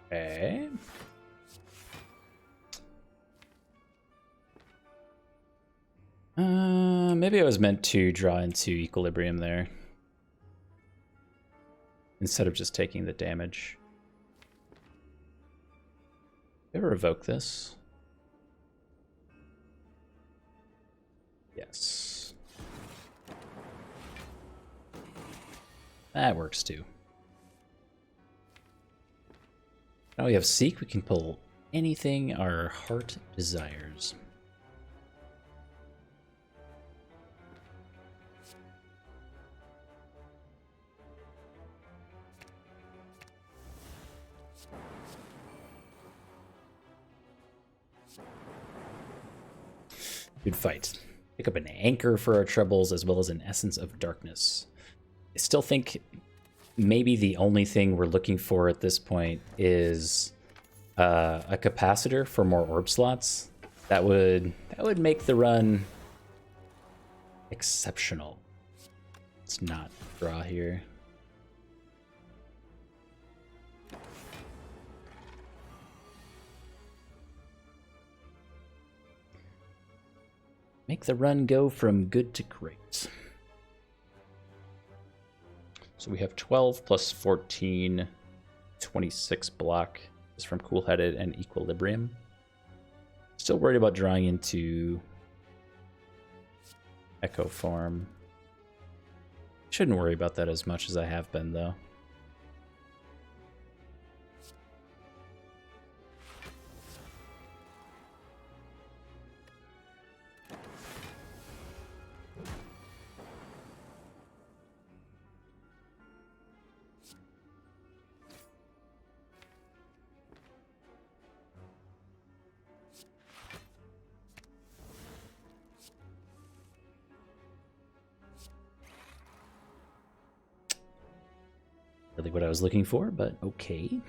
Okay. Maybe I was meant to draw into Equilibrium there, instead of just taking the damage. Ever revoke this? Yes. That works too. Now we have Seek. We can pull anything our heart desires. Good fight. Pick up an Anchor for our troubles as well as an Essence of Darkness. I still think maybe the only thing we're looking for at this point is a capacitor for more orb slots. That would make the run exceptional. Let's not draw here. Make the run go from good to great. So we have 12 plus 14, 26 block is from Cool-Headed and Equilibrium. Still worried about drawing into Echo Form. Shouldn't worry about that as much as I have been, though. Really what I was looking for, but okay.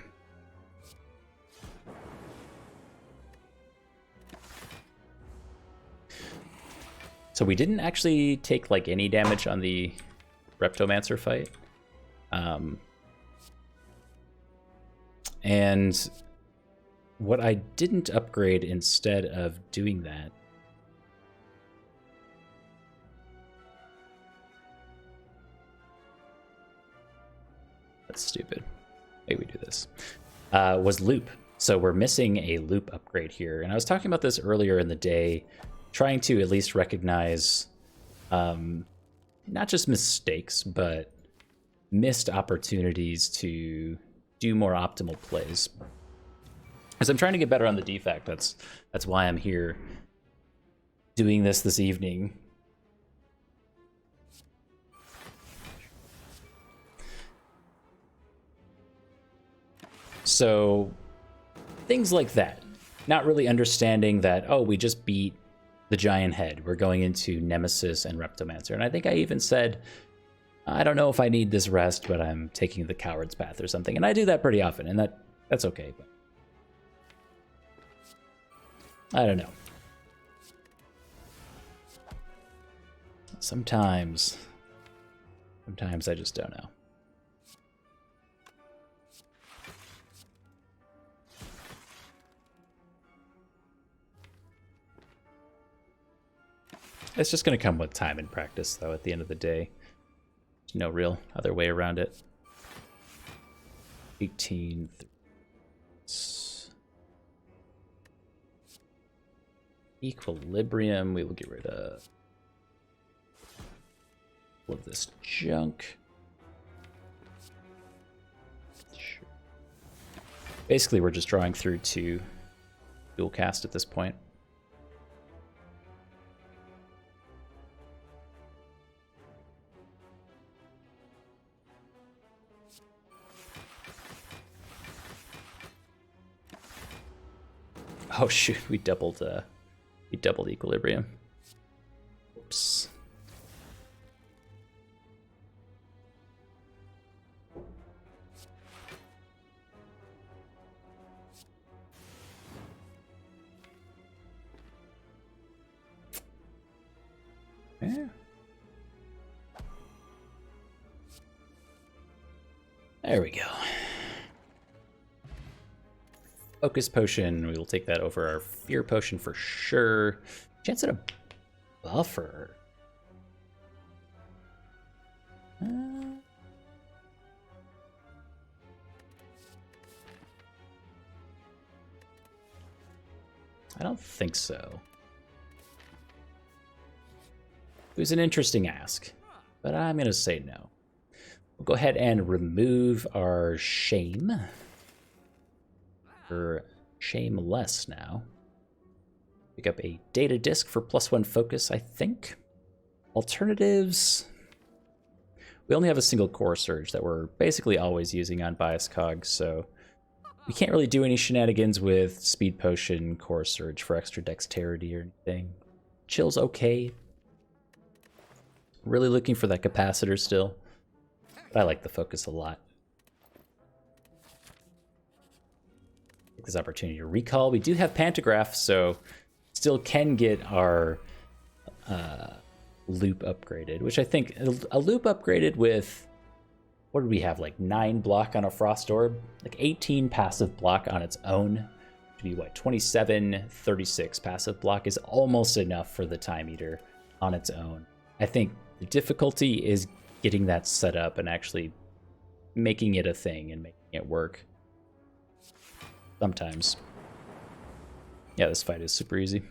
So we didn't actually take like any damage on the Reptomancer fight. And what I didn't upgrade instead of doing that that's stupid. Maybe we do this. was loop. So we're missing a loop upgrade here. And I was talking about this earlier in the day, trying to at least recognize not just mistakes, but missed opportunities to do more optimal plays. As I'm trying to get better on the defect, that's why I'm here doing this evening. So things like that, not really understanding that, oh, we just beat the giant head, we're going into Nemesis and Reptomancer. And I think I even said, I don't know if I need this rest, but I'm taking the coward's path or something. And I do that pretty often, and that's okay, but I don't know. Sometimes I just don't know. It's just going to come with time and practice, though, at the end of the day. There's no real other way around it. 18. Equilibrium, we will get rid of all of this junk. Sure. Basically, we're just drawing through to dual cast at this point. Oh shoot, we doubled equilibrium. Oops. Yeah. There we go. Focus potion, we will take that over our fear potion for sure. Chance at a buffer. I don't think so. It was an interesting ask, but I'm going to say no. We'll go ahead and remove our shame. We're shameless now. Pick up a data disk for +1 focus, I think. Alternatives. We only have a single core surge that we're basically always using on bias cog, so we can't really do any shenanigans with speed potion, core surge for extra dexterity or anything. Chill's okay. Really looking for that capacitor still, but I like the focus a lot. Take this opportunity to recall. We do have Pantograph, so still can get our loop upgraded, which I think a loop upgraded with, what did we have, like 9 block on a Frost Orb? Like 18 passive block on its own. To be what, 27, 36 passive block is almost enough for the Time Eater on its own. I think the difficulty is getting that set up and actually making it a thing and making it work. Sometimes. Yeah, this fight is super easy.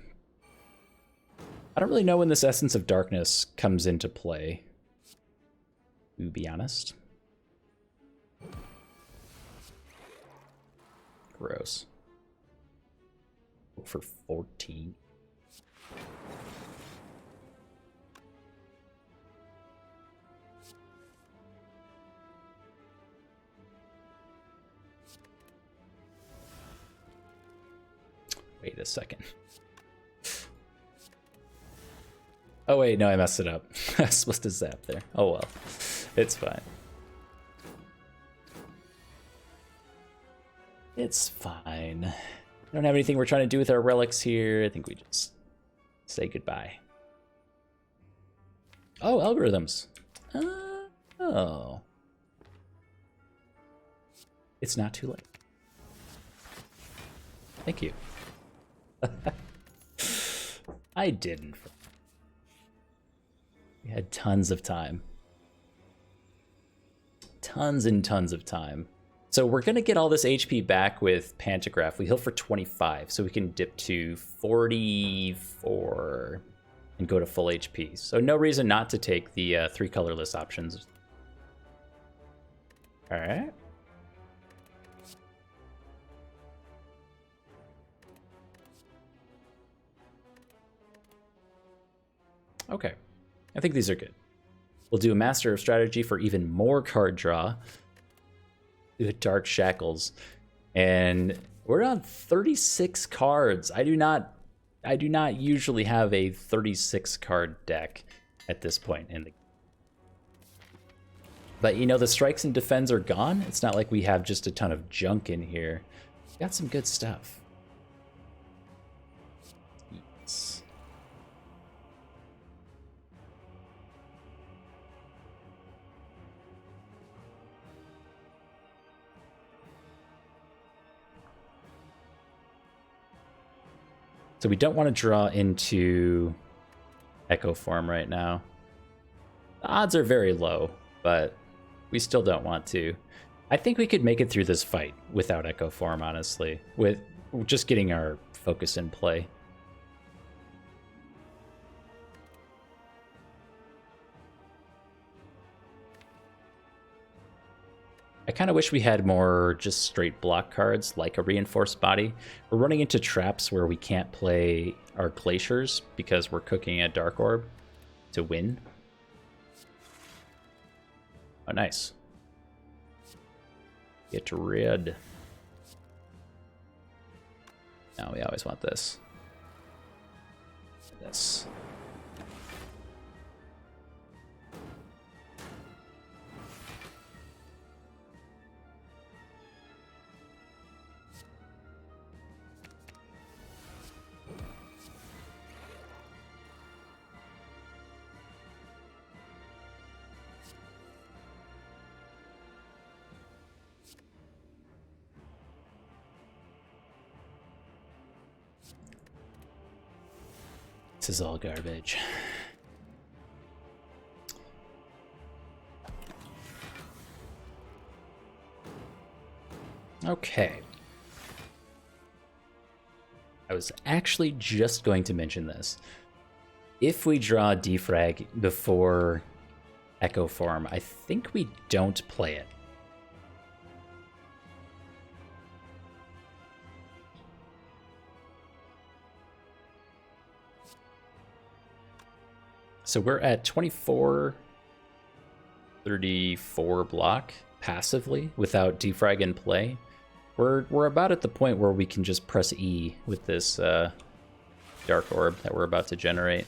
I don't really know when this Essence of Darkness comes into play, to be honest. Gross. For 14. Wait a second. Oh wait, no, I messed it up. I was supposed to zap there. Oh well, it's fine. It's fine. We don't have anything we're trying to do with our relics here. I think we just say goodbye. Oh, algorithms. Oh. It's not too late. Thank you. I didn't. We had tons of time. Tons and tons of time. So we're going to get all this HP back with Pantograph. We heal for 25, so we can dip to 44 and go to full HP. So no reason not to take the 3 colorless options. All right. Okay, I think these are good. We'll do a Master of Strategy for even more card draw. Do a Dark Shackles. And we're on 36 cards. I do not usually have a 36 card deck at this point in the game. But you know, the strikes and defends are gone. It's not like we have just a ton of junk in here. Got some good stuff. Yes. So we don't want to draw into Echo Form right now. The odds are very low, but we still don't want to. I think we could make it through this fight without Echo Form, honestly, with just getting our focus in play. I kind of wish we had more just straight block cards, like a Reinforced Body. We're running into traps where we can't play our Glaciers because we're cooking a Dark Orb to win. Oh, nice. Get rid. No, we always want this. This. This is all garbage. Okay. I was actually just going to mention this. If we draw Defrag before Echo Form, I think we don't play it. So we're at 24, 34 block passively without Defrag in play. We're about at the point where we can just press E with this Dark Orb that we're about to generate.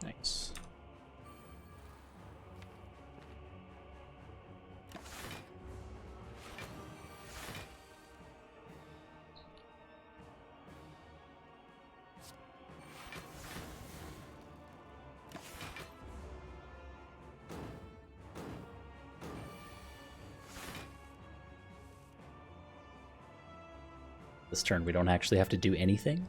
Nice. This turn we don't actually have to do anything.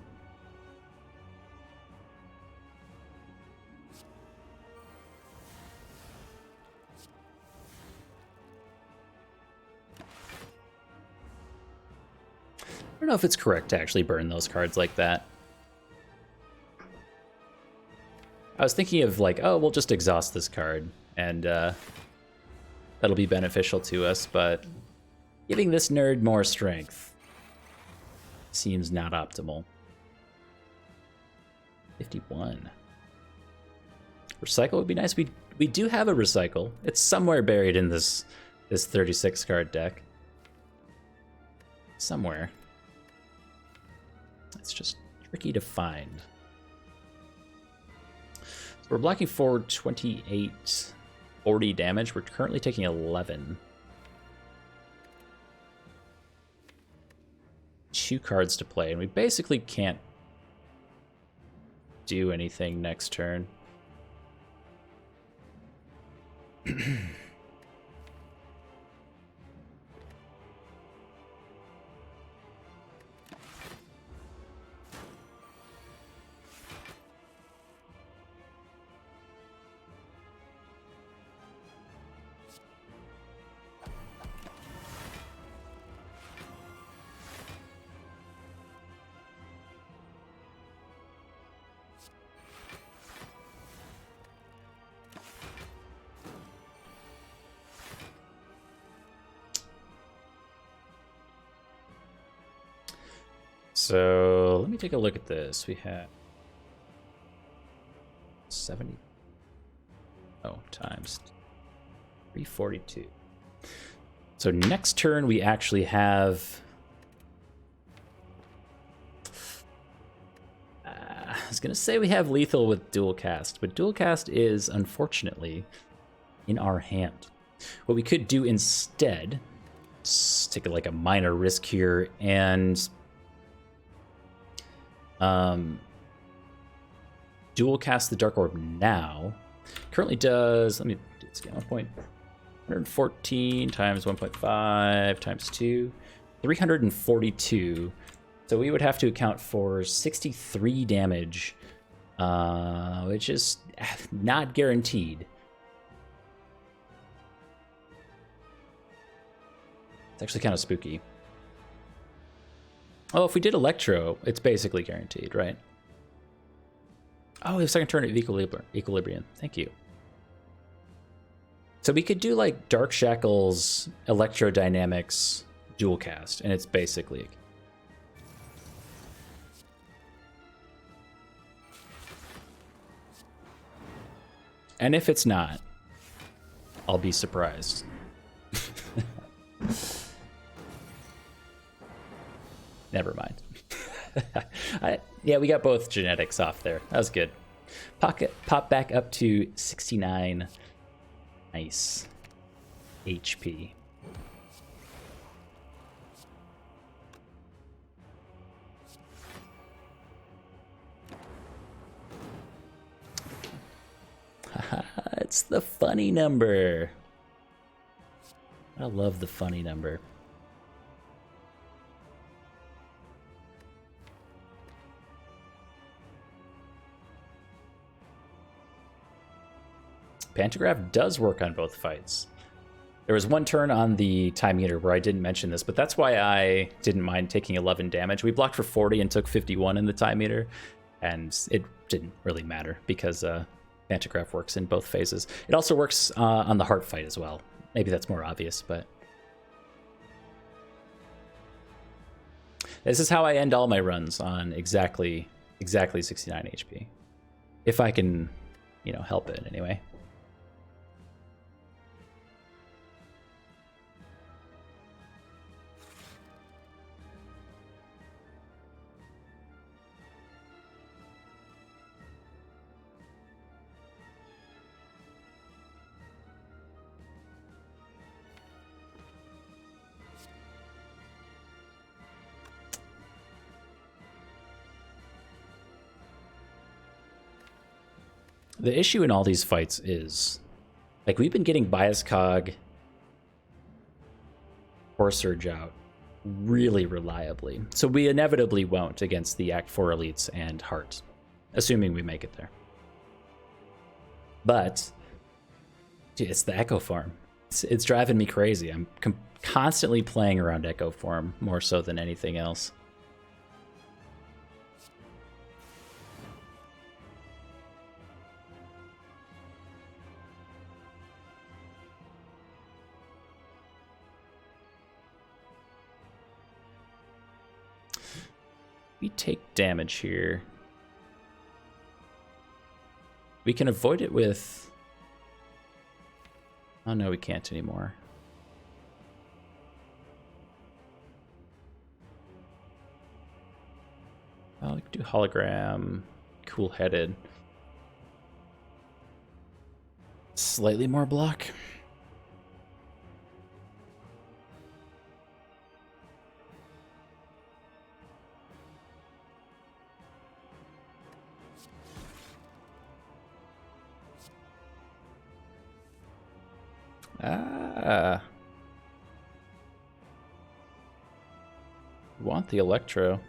I don't know if it's correct to actually burn those cards like that. I was thinking of like, oh, we'll just exhaust this card and that'll be beneficial to us, but giving this nerd more strength seems not optimal. 51. Recycle would be nice. We do have a recycle. It's somewhere buried in this 36 card deck. Somewhere. It's just tricky to find. So we're blocking forward 28, 40 damage. We're currently taking 11. 2 cards to play, and we basically can't do anything next turn. So let me take a look at this. We have 70. Oh, times 342. So next turn we actually have. I was gonna say we have lethal with dual cast, but dual cast is unfortunately in our hand. What we could do instead, take like a minor risk here and dual cast the Dark Orb now. Currently does, let me do this again, 114 times 1.5 times 2, 342. So we would have to account for 63 damage, which is not guaranteed. It's actually kind of spooky. Oh, if we did Electro, it's basically guaranteed, right? Oh, we have second turn of Equilibrium. Thank you. So we could do like Dark Shackles, Electrodynamics, dual cast, and it's basically. And if it's not, I'll be surprised. Never mind. Yeah, we got both genetics off there. That was good. Pop back up to 69. Nice. HP. It's the funny number. I love the funny number. Pantograph does work on both fights. There was one turn on the time meter where I didn't mention this, but that's why I didn't mind taking 11 damage. We blocked for 40 and took 51 in the time meter, and it didn't really matter because Pantograph works in both phases. It also works on the heart fight as well. Maybe that's more obvious, but this is how I end all my runs, on exactly 69 HP. If I can, help it anyway. The issue in all these fights is, like, we've been getting Bias Cog or Surge out really reliably. So we inevitably won't against the Act 4 elites and Heart, assuming we make it there. But dude, it's the Echo Form. It's driving me crazy. I'm constantly playing around Echo Form more so than anything else. We take damage here. We can avoid it with... Oh no, we can't anymore. Oh, we can do hologram, cool-headed. Slightly more block. Want the Electro.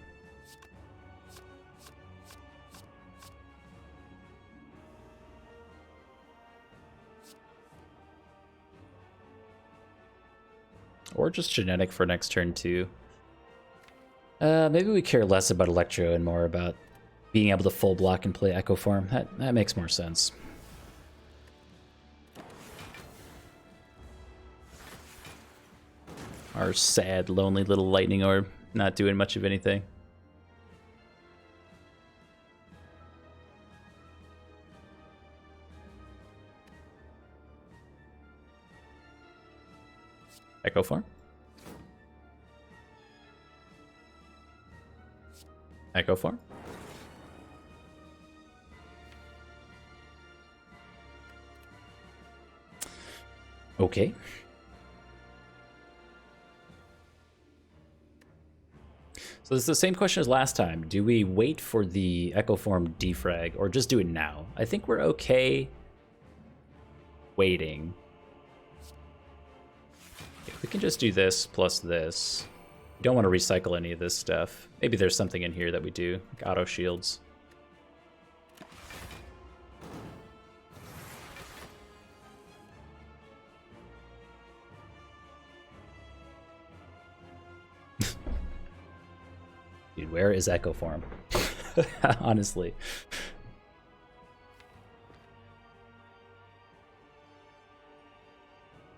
Or just genetic for next turn too. Maybe we care less about Electro and more about being able to full block and play Echo Form. That makes more sense. Our sad, lonely little lightning orb, not doing much of anything. Echo form. Echo form. Okay. So this is the same question as last time. Do we wait for the Echo Form defrag or just do it now? I think we're okay waiting. We can just do this plus this. We don't want to recycle any of this stuff. Maybe there's something in here that we do, like auto shields. Dude, where is Echo Form? Honestly.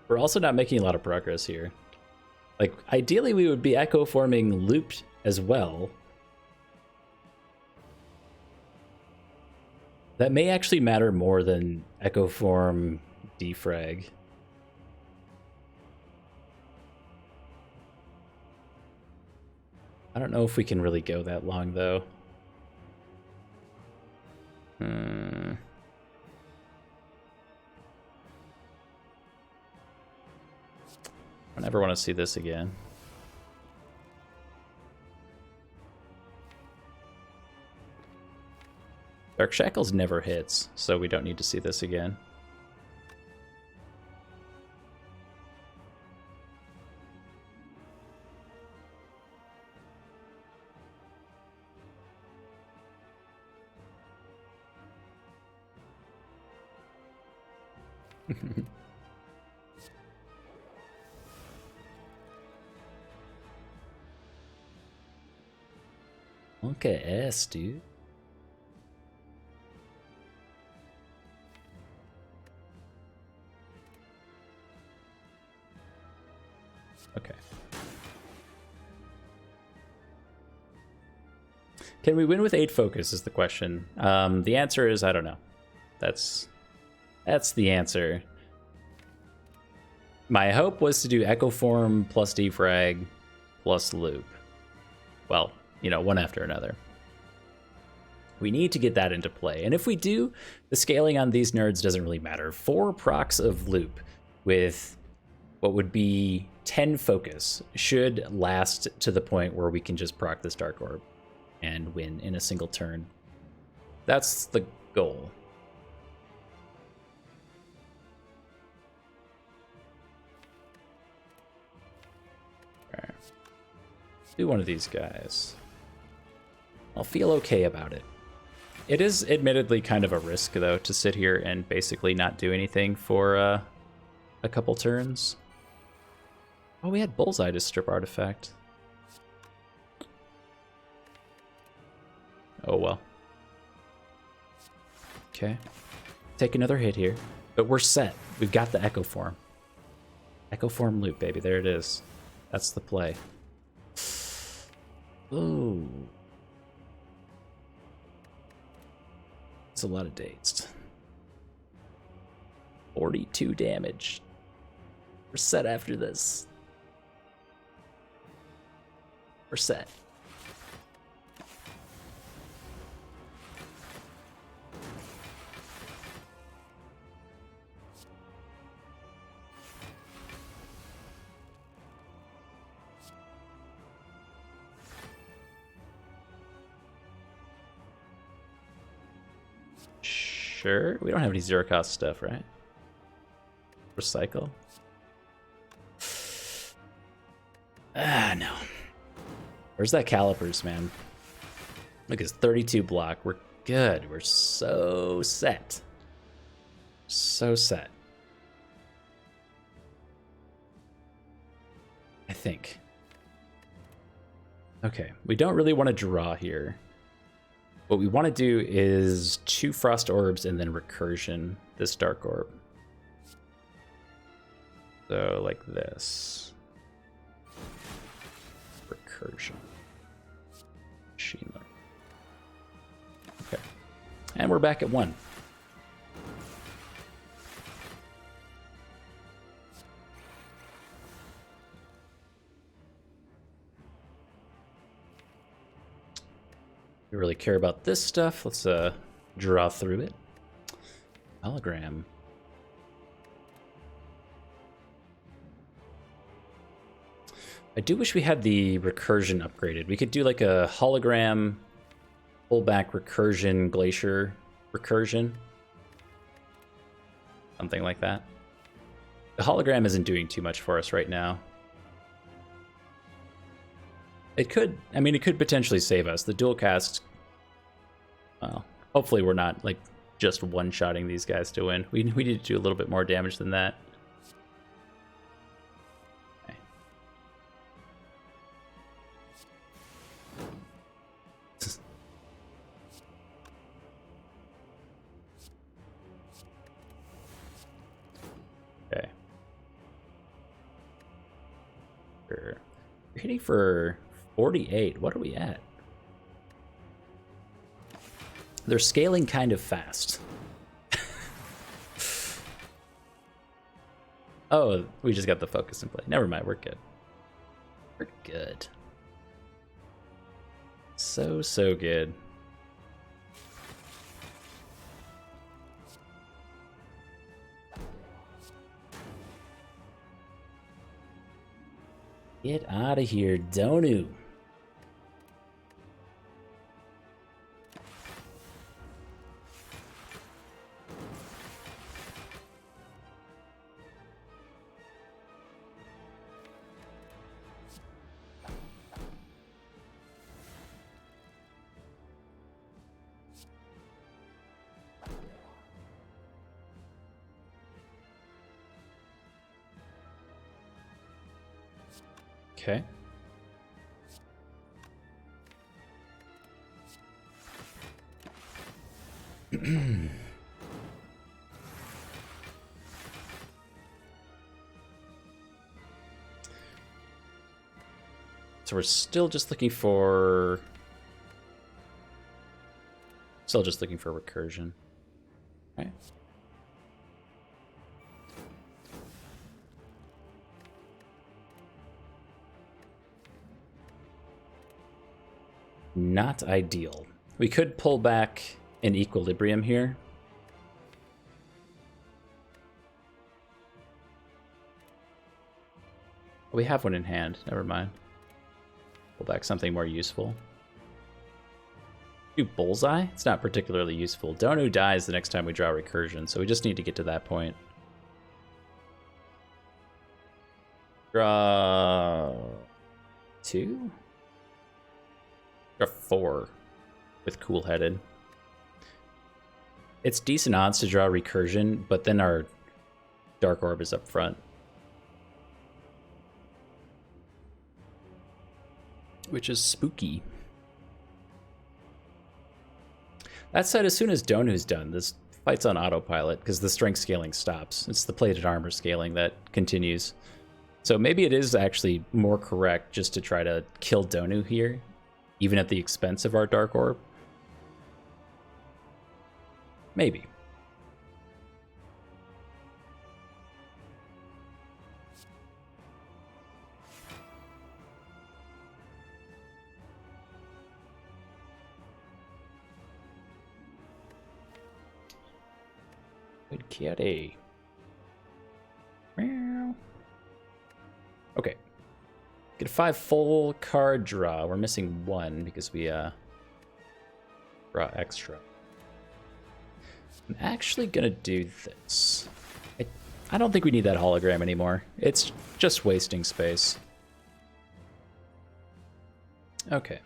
We're also not making a lot of progress here. Like, ideally we would be Echo Forming looped as well. That may actually matter more than Echo Form defrag. I don't know if we can really go that long, though. I never want to see this again. Dark Shackles never hits, so we don't need to see this again. Okay, S, dude. Okay. Can we win with 8 focus is the question. The answer is I don't know. That's the answer. My hope was to do Echo Form plus defrag plus loop. Well, you know, one after another. We need to get that into play. And if we do, the scaling on these nerds doesn't really matter. 4 procs of loop with what would be 10 focus should last to the point where we can just proc this Dark Orb and win in a single turn. That's the goal. All right. Do one of these guys. I'll feel okay about it. It is admittedly kind of a risk, though, to sit here and basically not do anything for a couple turns. Oh, we had Bullseye to strip artifact. Oh, well. Okay. Take another hit here. But we're set. We've got the Echo Form. Echo Form loop, baby. There it is. That's the play. Ooh. It's a lot of dates. 42 damage. We're set after this. We're set. Sure. We don't have any zero cost stuff, right? Recycle. Ah, no. Where's that calipers, man? Look, it's 32 block. We're good. We're so set. So set. I think. Okay. We don't really want to draw here. What we want to do is 2 Frost Orbs and then Recursion this Dark Orb. So, like this. Recursion. Machine Learning. Okay. And we're back at 1. really care about this stuff. Let's draw through it. Hologram. I do wish we had the recursion upgraded. We could do like a hologram, pullback recursion, glacier recursion. Something like that. The hologram isn't doing too much for us right now. It could, I mean, it could potentially save us. The dual cast, well, hopefully we're not like just one-shotting these guys to win. We need to do a little bit more damage than that. Okay. We're hitting for 48. What are we at? They're scaling kind of fast. Oh, we just got the focus in play. Never mind, we're good. We're good. So good. Get out of here, Donu. Okay. So we're still just looking for... Still just looking for recursion. Okay. Not ideal. We could pull back an equilibrium here. We have one in hand. Never mind. Pull back something more useful. Do bullseye? It's not particularly useful. Donu dies the next time we draw recursion, so we just need to get to that point. Draw 2? Draw 4 with cool-headed. It's decent odds to draw recursion, but then our Dark Orb is up front. Which is spooky. That said, as soon as Donu's done, this fight's on autopilot because the strength scaling stops. It's the plated armor scaling that continues. So maybe it is actually more correct just to try to kill Donu here, even at the expense of our Dark Orb. Maybe. Good kitty. Okay. Get a 5 full card draw. We're missing 1 because we draw extra. I'm actually gonna do this. I don't think we need that hologram anymore. It's just wasting space. Okay.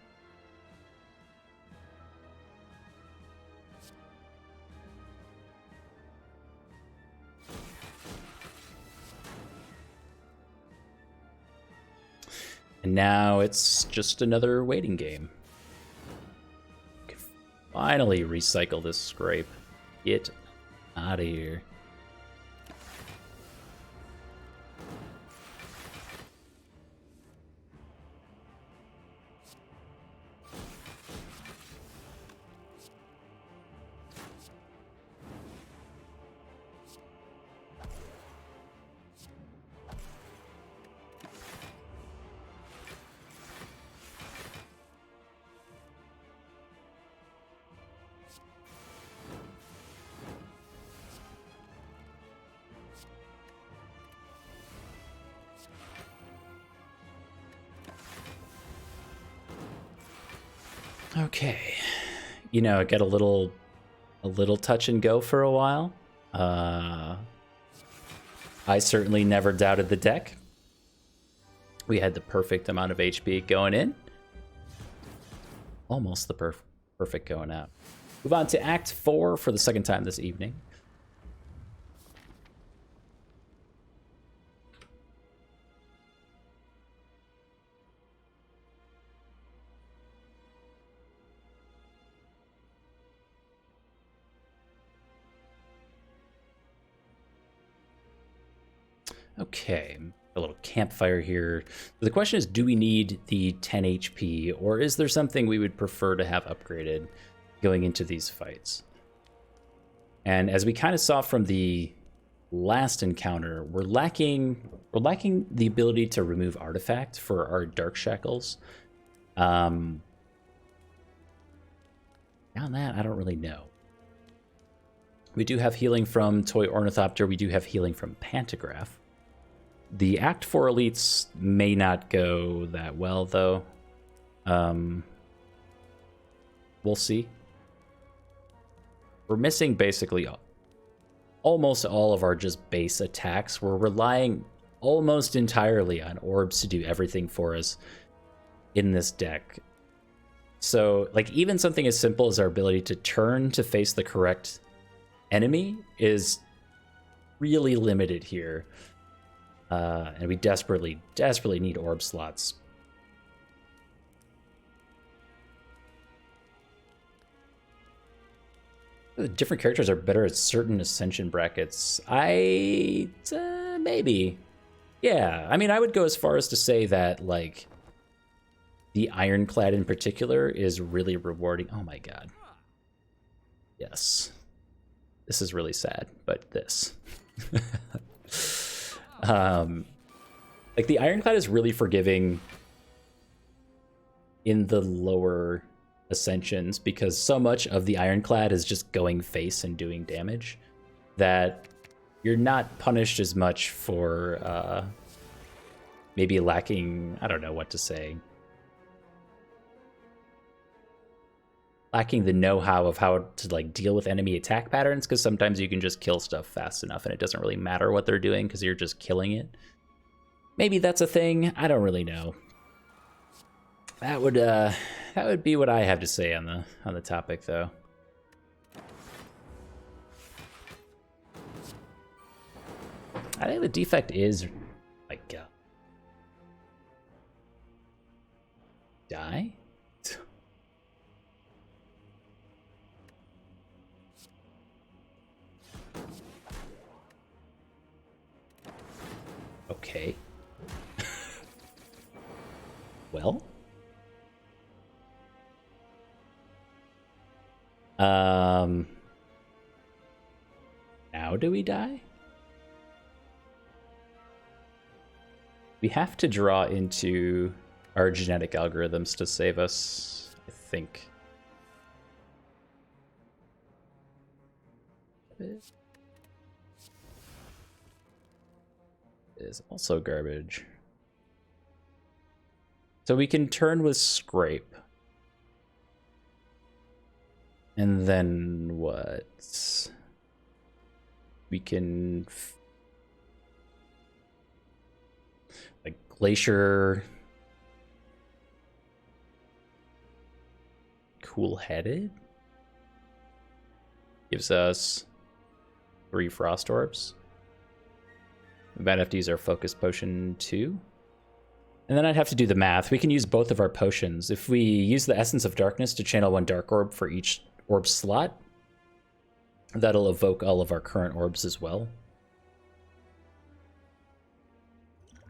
And now it's just another waiting game. We can finally recycle this scrape. Get out of here. Okay. You know, get a little touch and go for a while. I certainly never doubted the deck. We had the perfect amount of HP going in. Almost the perfect going out. Move on to Act 4 for the second time this evening. Okay, a little campfire here. The question is, do we need the 10 HP, or is there something we would prefer to have upgraded going into these fights? And as we kind of saw from the last encounter, we're lacking the ability to remove artifact for our Dark Shackles. Beyond that, I don't really know. We do have healing from Toy Ornithopter. We do have healing from Pantograph. The Act 4 elites may not go that well, though. We'll see. We're missing basically almost all of our just base attacks. We're relying almost entirely on orbs to do everything for us in this deck. So, like, even something as simple as our ability to turn to face the correct enemy is really limited here. And we desperately need orb slots. The different characters are better at certain Ascension brackets. Maybe. Yeah, I mean, I would go as far as to say that, like, the Ironclad in particular is really rewarding. Oh my god. Yes. This is really sad, but this. Like, the Ironclad is really forgiving in the lower Ascensions because so much of the Ironclad is just going face and doing damage that you're not punished as much for maybe lacking, I don't know what to say, lacking the know-how of how to, like, deal with enemy attack patterns, because sometimes you can just kill stuff fast enough and it doesn't really matter what they're doing because you're just killing it. Maybe that's a thing. I don't really know. That would be what I have to say on the topic, though. I think the defect is, like, die? Okay. Well. Now do we die? We have to draw into our genetic algorithms to save us, I think. It is also garbage. So we can turn with Scrape. And then what? We can... like, Glacier... Cool-headed? Gives us 3 Frost Orbs. We might have to use our Focus Potion too. And then I'd have to do the math. We can use both of our potions. If we use the Essence of Darkness to channel 1 Dark Orb for each orb slot, that'll evoke all of our current orbs as well.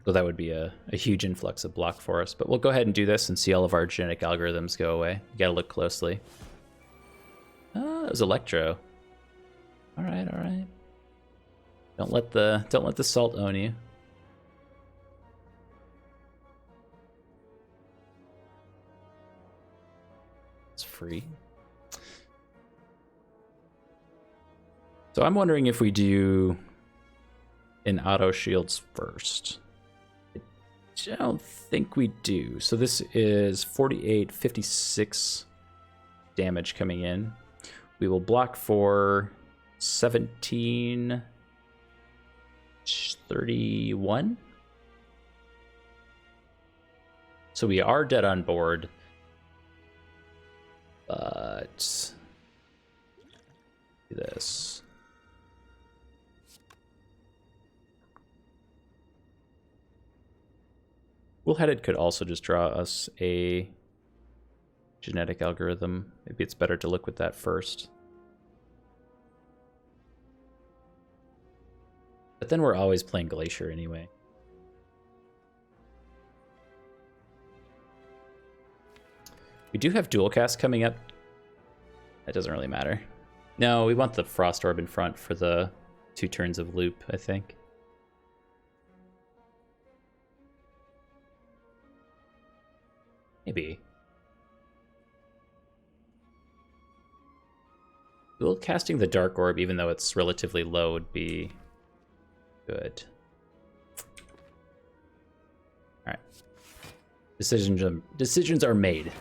So that would be a huge influx of block for us. But we'll go ahead and do this and see all of our genetic algorithms go away. You gotta look closely. Oh, it was Electro. All right, all right. Don't let the salt own you. It's free. So I'm wondering if we do an auto shields first. I don't think we do. So this is 48, 56, damage coming in. We will block for 1731. So we are dead on board. But do this. Cool-headed could also just draw us a genetic algorithm. Maybe it's better to look with that first. But then we're always playing Glacier anyway. We do have dual cast coming up. That doesn't really matter. No, we want the Frost Orb in front for the 2 turns of loop, I think. Maybe. Dual casting the Dark Orb, even though it's relatively low, would be good. All right. Decisions are made.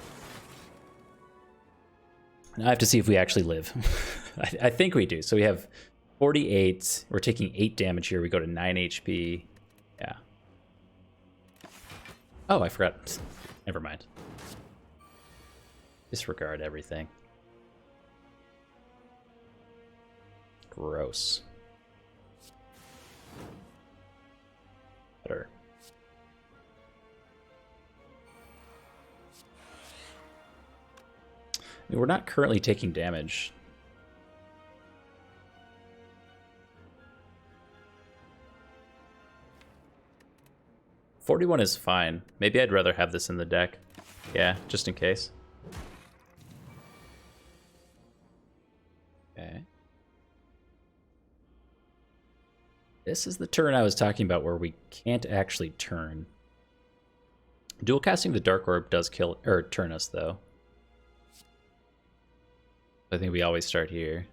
Now I have to see if we actually live. I think we do. So we have 48. We're taking 8 damage here. We go to 9 HP. Yeah. Oh, I forgot. Never mind. Disregard everything. Gross. Better. I mean, we're not currently taking damage. $41 is fine. Maybe I'd rather have this in the deck. Yeah, just in case. Okay. This is the turn I was talking about where we can't actually turn. Dual casting the Dark Orb does kill or turn us though. I think we always start here.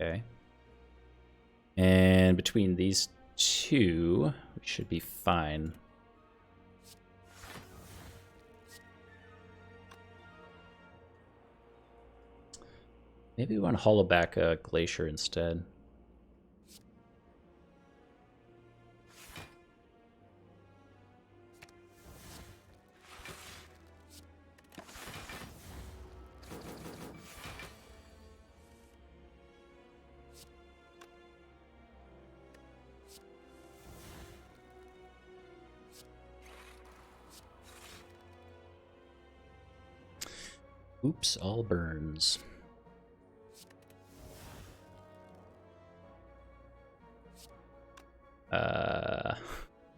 Okay. And between these two, we should be fine. Maybe we want to hollow back a Glacier instead. Oops, all burns.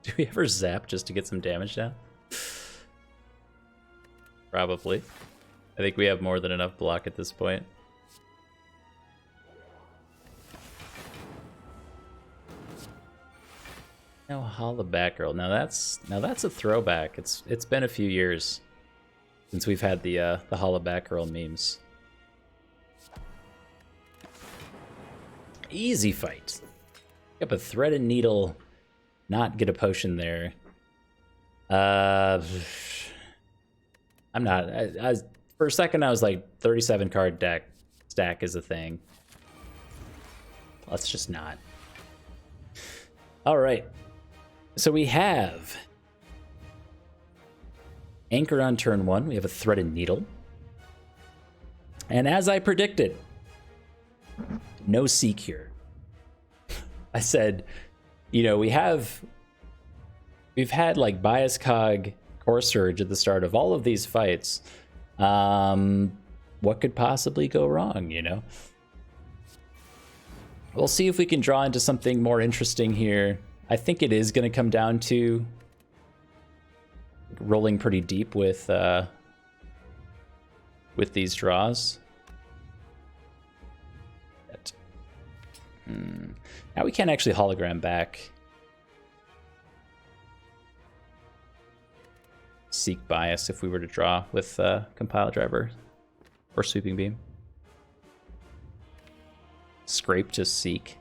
Do we ever zap just to get some damage down? Probably. I think we have more than enough block at this point. No, Holla Batgirl. Now that's a throwback. It's been a few years since we've had the Holla Batgirl memes. Easy fight. Pick up a thread and needle, not get a potion there. I'm not. For a second, I was like, 37 card deck stack is a thing. Let's just not. All right. So we have Anchor on turn 1. We have a Thread and Needle. And as I predicted, no Seek here. I said, you know, we've had like Bias Cog, Core Surge at the start of all of these fights. What could possibly go wrong, you know? We'll see if we can draw into something more interesting here. I think it is going to come down to rolling pretty deep with these draws. Now we can't actually hologram back. Seek Bias if we were to draw with Compile Driver or Sweeping Beam. Scrape to Seek.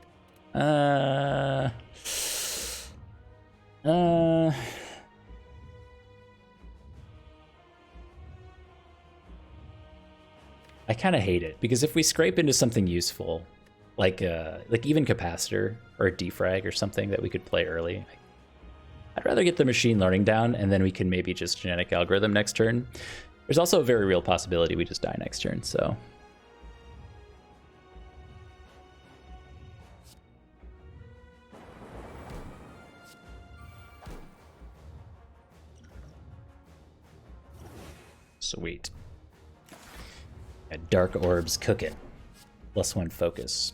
kind of hate it, because if we scrape into something useful, like even capacitor or a defrag or something that we could play early, I'd rather get the machine learning down, and then we can maybe just genetic algorithm next turn. There's also a very real possibility we just die next turn, so. Sweet. Yeah, dark orbs cooking. +1 focus.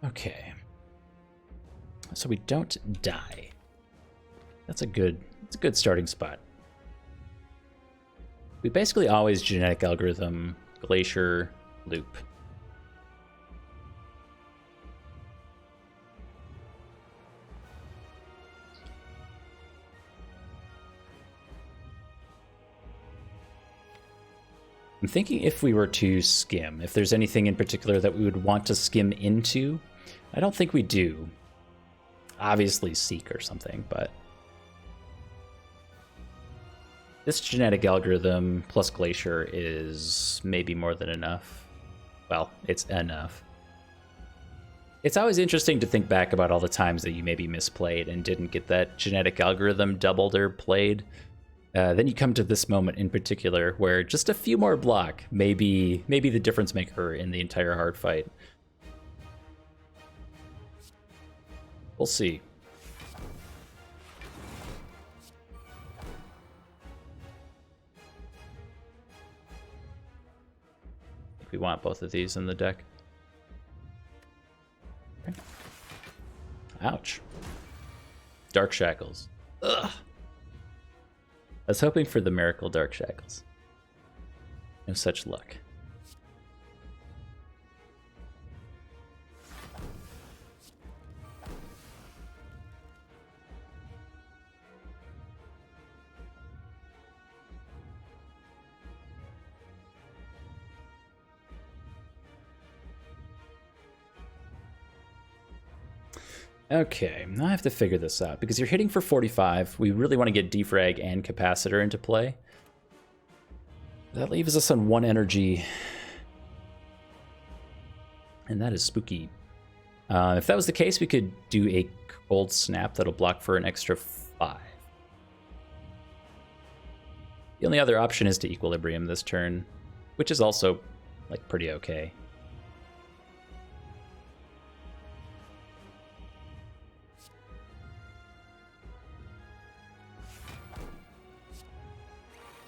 Okay. So we don't die. That's a good starting spot. We basically always genetic algorithm, glacier, loop. I'm thinking if we were to skim, if there's anything in particular that we would want to skim into. I don't think we do. Obviously Seek or something, but this genetic algorithm plus Glacier is maybe more than enough. Well, it's enough. It's always interesting to think back about all the times that you maybe misplayed and didn't get that genetic algorithm doubled or played. Then you come to this moment in particular where just a few more block may be the difference maker in the entire hard fight. We'll see. If we want both of these in the deck. Okay. Ouch. Dark Shackles. Ugh. I was hoping for the Miracle Dark Shackles. No such luck. Okay, now I have to figure this out, because you're hitting for 45. We really want to get defrag and capacitor into play. That leaves us on 1 energy. And that is spooky. If that was the case, we could do a cold snap that'll block for an extra 5. The only other option is to equilibrium this turn, which is also, like, pretty okay.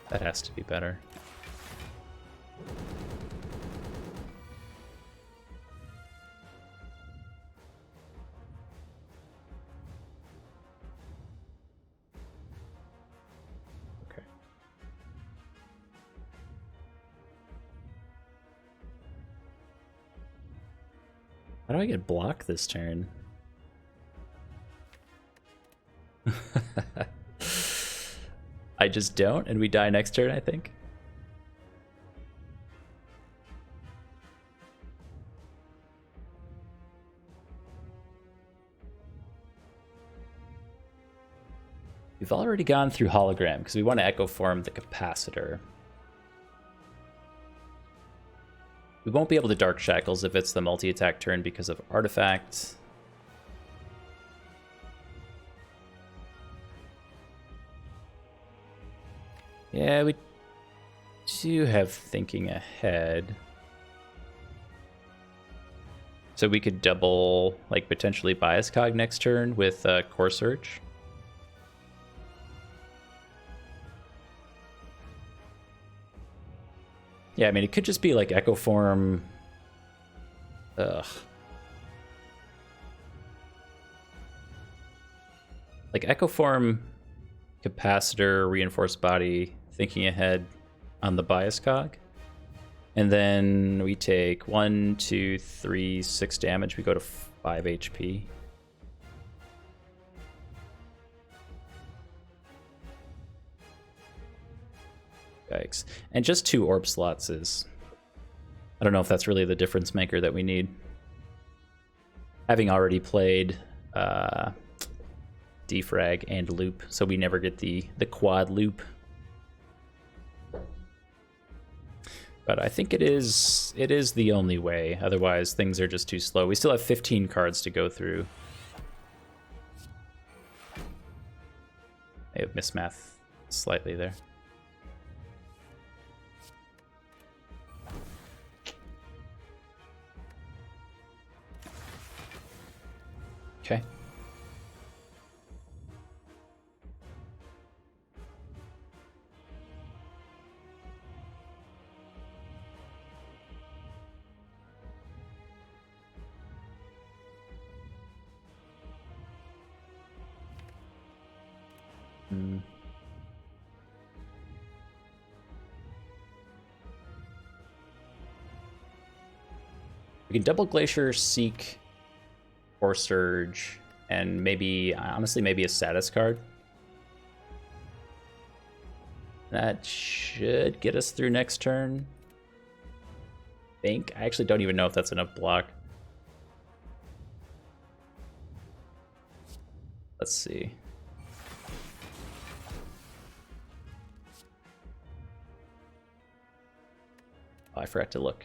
That has to be better. Okay. How do I get block this turn? I just don't, and we die next turn, I think. We've already gone through hologram because we want to echo form the capacitor. We won't be able to Dark Shackles if it's the multi-attack turn because of artifact. Yeah, we do have thinking ahead. So we could double, like, potentially Bias Cog next turn with Core Search. Yeah, I mean, it could just be like Echo Form. Ugh. Like Echo Form, Capacitor, Reinforced Body, Thinking Ahead on the Bias Cog. And then we take 1, 2, 3, 6 damage. We go to 5 HP. Yikes. And just 2 orb slots is... I don't know if that's really the difference maker that we need. Having already played defrag and loop, so we never get the quad loop. But I think it is the only way. Otherwise, things are just too slow. We still have 15 cards to go through. I have mismath slightly there. Okay. We can double Glacier, Seek, or Surge, and maybe, honestly, maybe a status card. That should get us through next turn. I actually don't even know if that's enough block. Let's see. Oh, I forgot to look.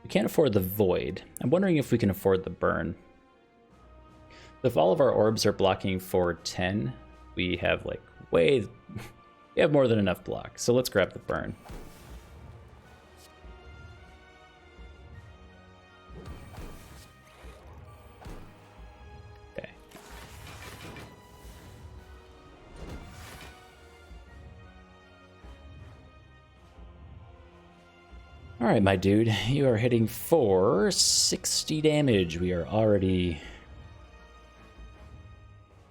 We can't afford the Void. I'm wondering if we can afford the Burn. If all of our orbs are blocking for 10, we have like we have more than enough block. So let's grab the Burn. Okay. All right, my dude, you are hitting for 60 damage. We are already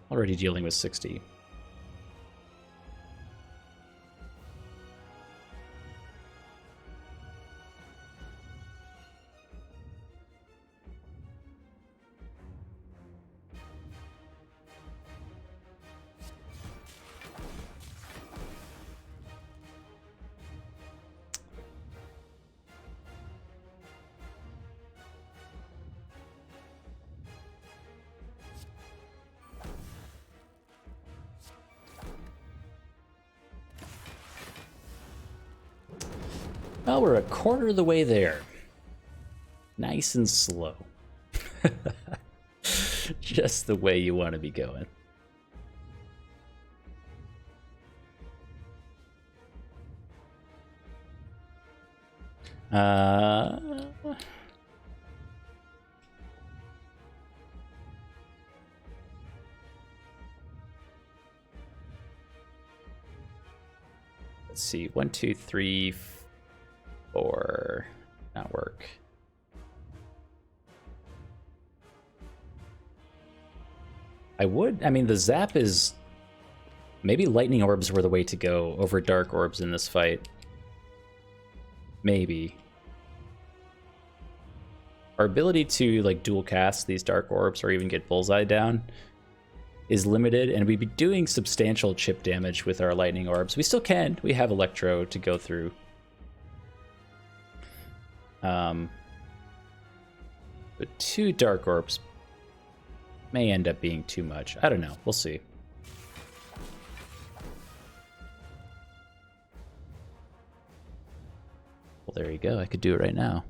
dealing with 60. Well, we're a quarter of the way there. Nice and slow. Just the way you want to be going. Let's see. 1, 2, 3, 4. Not work. I mean, the zap is... Maybe lightning orbs were the way to go over dark orbs in this fight. Maybe. Our ability to like dual cast these dark orbs or even get bullseye down is limited, and we'd be doing substantial chip damage with our lightning orbs. We still can. We have Electro to go through. But 2 dark orbs may end up being too much. I don't know. We'll see. Well, there you go. I could do it right now.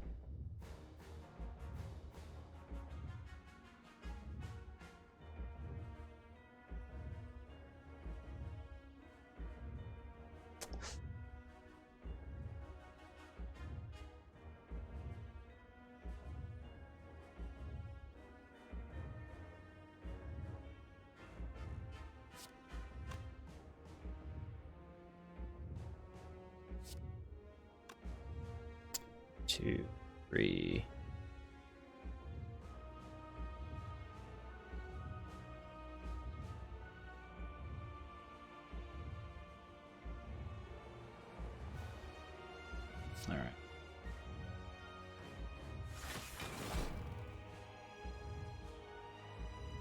Two, 3. All right.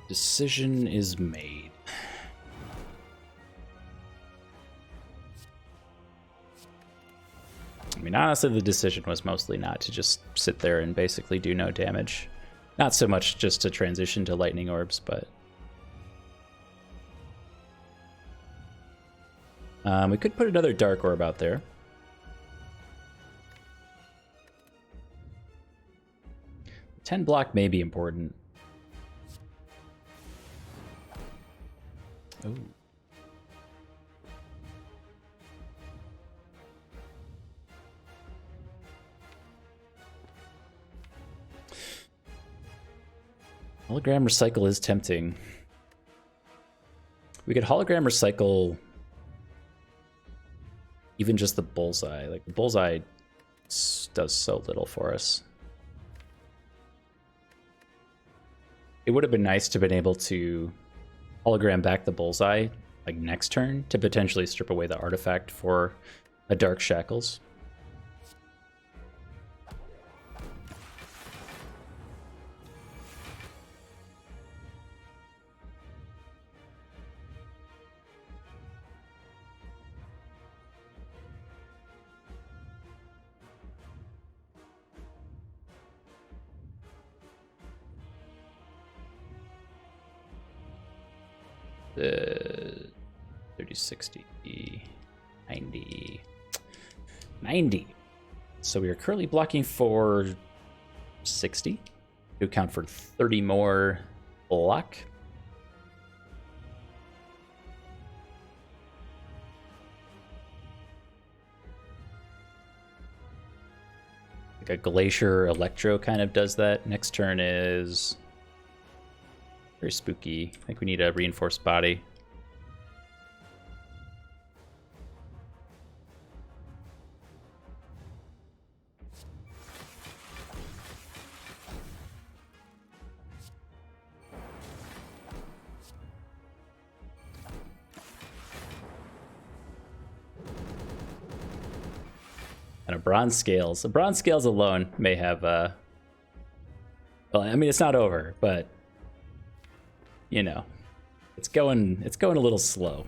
Decision is made. I mean, honestly, the decision was mostly not to just sit there and basically do no damage. Not so much just to transition to lightning orbs, but... we could put another dark orb out there. The 10 block may be important. Oh. Hologram recycle is tempting. We could hologram recycle even just the bullseye. Like, the bullseye does so little for us. It would have been nice to have been able to hologram back the bullseye like next turn to potentially strip away the artifact for a Dark Shackles. The 30, 60, 90, 90. So we are currently blocking for 60 to account for 30 more block. Like a Glacier Electro kind of does that. Next turn is very spooky. I think we need a reinforced body. And a bronze scales. The bronze scales alone may have well, I mean, it's not over, but you know, it's going a little slow.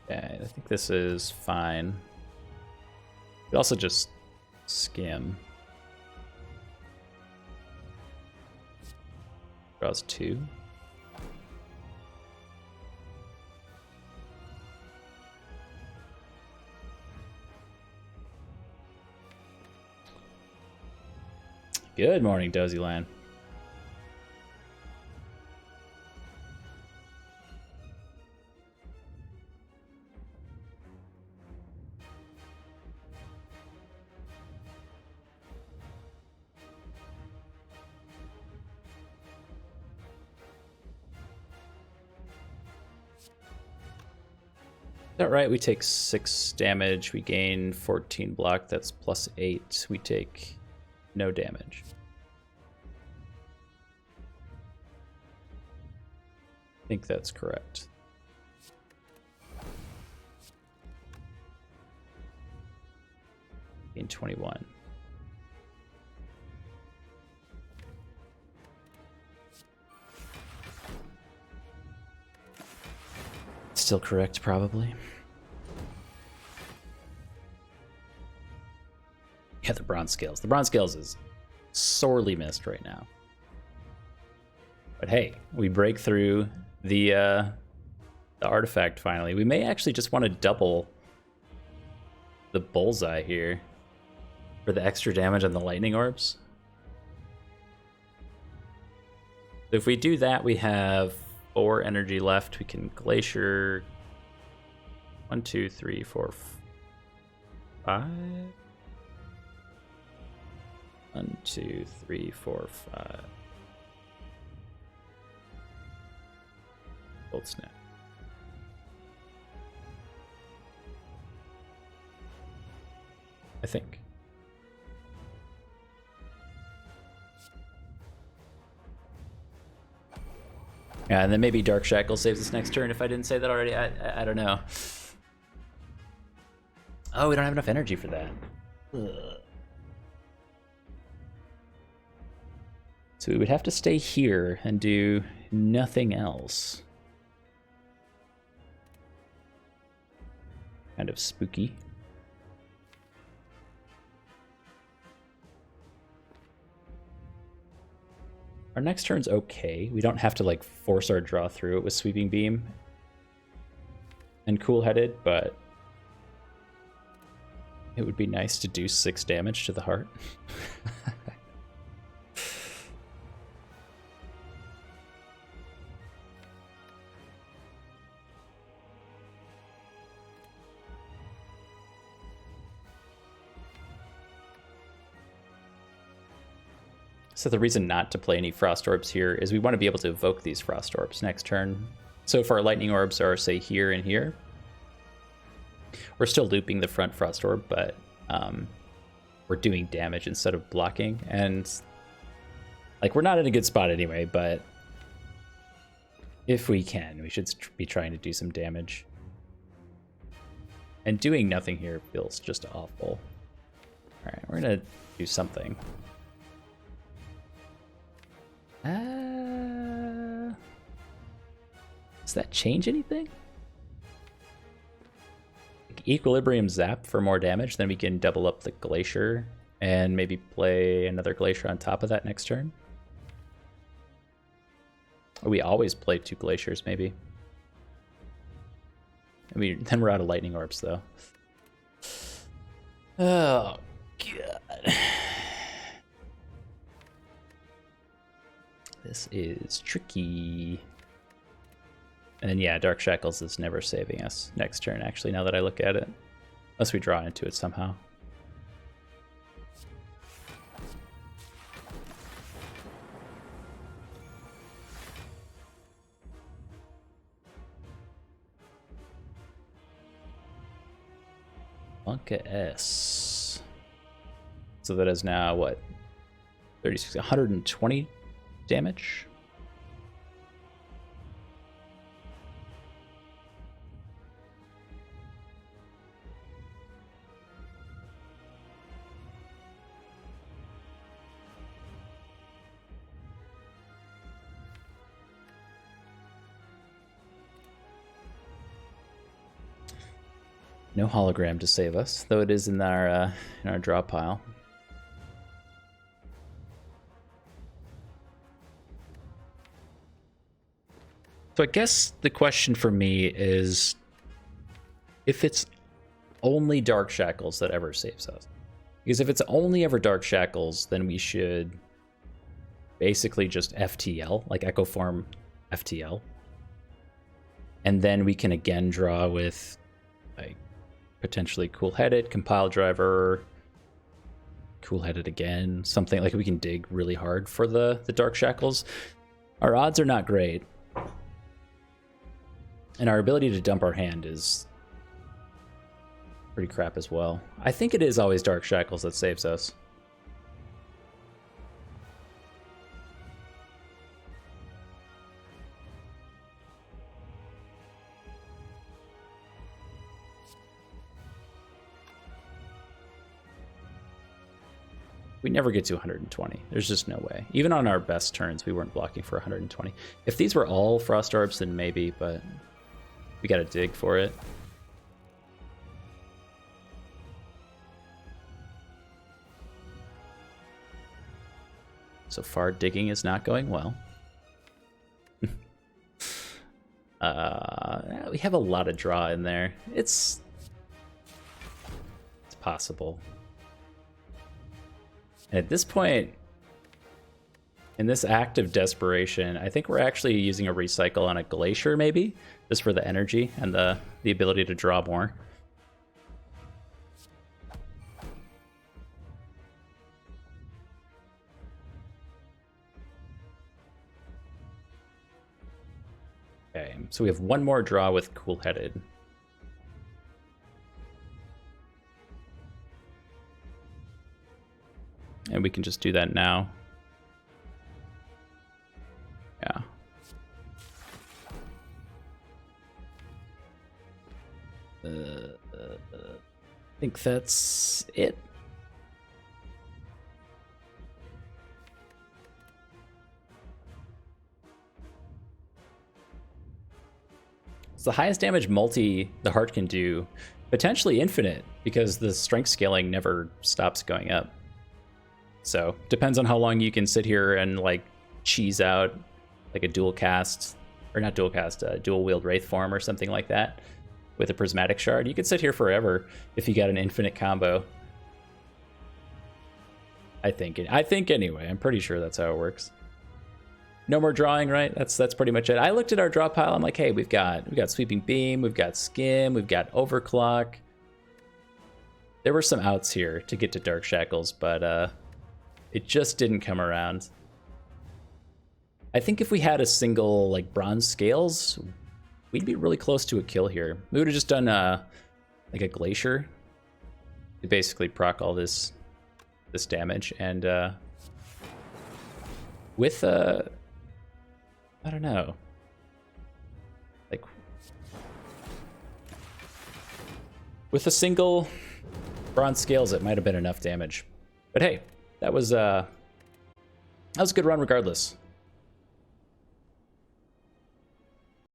Yeah, I think this is fine. We also just skim. Draws 2. Good morning, Dozyland. Is that right? We take 6 damage. We gain 14 block. That's plus 8. We take no damage. I think that's correct. Gain 21. Still correct, probably. Yeah, the bronze scales. The bronze scales is sorely missed right now. But hey, we break through the artifact finally. We may actually just want to double the bullseye here for the extra damage on the lightning orbs. If we do that, we have 4 energy left. We can Glacier 1, 2, 3, 4, 5. 1, 2, 3, 4, 5. Cold Snap. I think. Yeah, and then maybe Dark Shackle saves us next turn if I didn't say that already. I don't know. Oh, we don't have enough energy for that. Ugh. So we would have to stay here and do nothing else. Kind of spooky. Our next turn's okay. We don't have to like force our draw through it with Sweeping Beam and Cool-Headed, but it would be nice to do 6 damage to the heart. So the reason not to play any Frost Orbs here is we want to be able to evoke these Frost Orbs next turn. So if our Lightning Orbs are, say, here and here, we're still looping the front Frost Orb, but we're doing damage instead of blocking. And like, we're not in a good spot anyway, but if we can, we should be trying to do some damage. And doing nothing here feels just awful. All right, we're gonna do something. Does that change anything? Equilibrium Zap for more damage, then we can double up the Glacier and maybe play another Glacier on top of that next turn. Or we always play 2 Glaciers, maybe. Then we're out of Lightning Orbs, though. Oh, God. This is tricky. And yeah, Dark Shackles is never saving us next turn, actually, now that I look at it. Unless we draw into it somehow. Bunka S. So that is now, what? 36, 120 damage? No hologram to save us, though it is in our draw pile. So I guess the question for me is if it's only Dark Shackles that ever saves us. Because if it's only ever Dark Shackles, then we should basically just FTL, like Echo Form FTL. And then we can again draw with like potentially Cool-Headed, Compile Driver, Cool-Headed again, something like we can dig really hard for the Dark Shackles. Our odds are not great. And our ability to dump our hand is pretty crap as well. I think it is always Dark Shackles that saves us. We never get to 120. There's just no way. Even on our best turns, we weren't blocking for 120. If these were all Frost Orbs, then maybe, but we gotta dig for it. So far, digging is not going well. We have a lot of draw in there. It's possible. And at this point, in this act of desperation, I think we're actually using a recycle on a Glacier, maybe, just for the energy and the ability to draw more. Okay, so we have one more draw with Cool-Headed. and we can just do that now. Yeah. I think that's it. It's the highest damage multi the heart can do, potentially infinite, because the strength scaling never stops going up. So depends on how long you can sit here and like cheese out like a dual cast, or not dual cast, dual wield wraith form or something like that with a prismatic shard. You could sit here forever if you got an infinite combo. I think anyway. I'm pretty sure that's how it works. No more drawing, right? That's pretty much it. I looked at our draw pile. I'm like, hey, we've got Sweeping Beam, we've got Skim, we've got Overclock. There were some outs here to get to Dark Shackles, but it just didn't come around. I think if we had a single like Bronze Scales, we'd be really close to a kill here. We would have just done like a Glacier to basically proc all this damage, and with I don't know, like with a single Bronze Scales, it might have been enough damage. But hey, that was a good run regardless.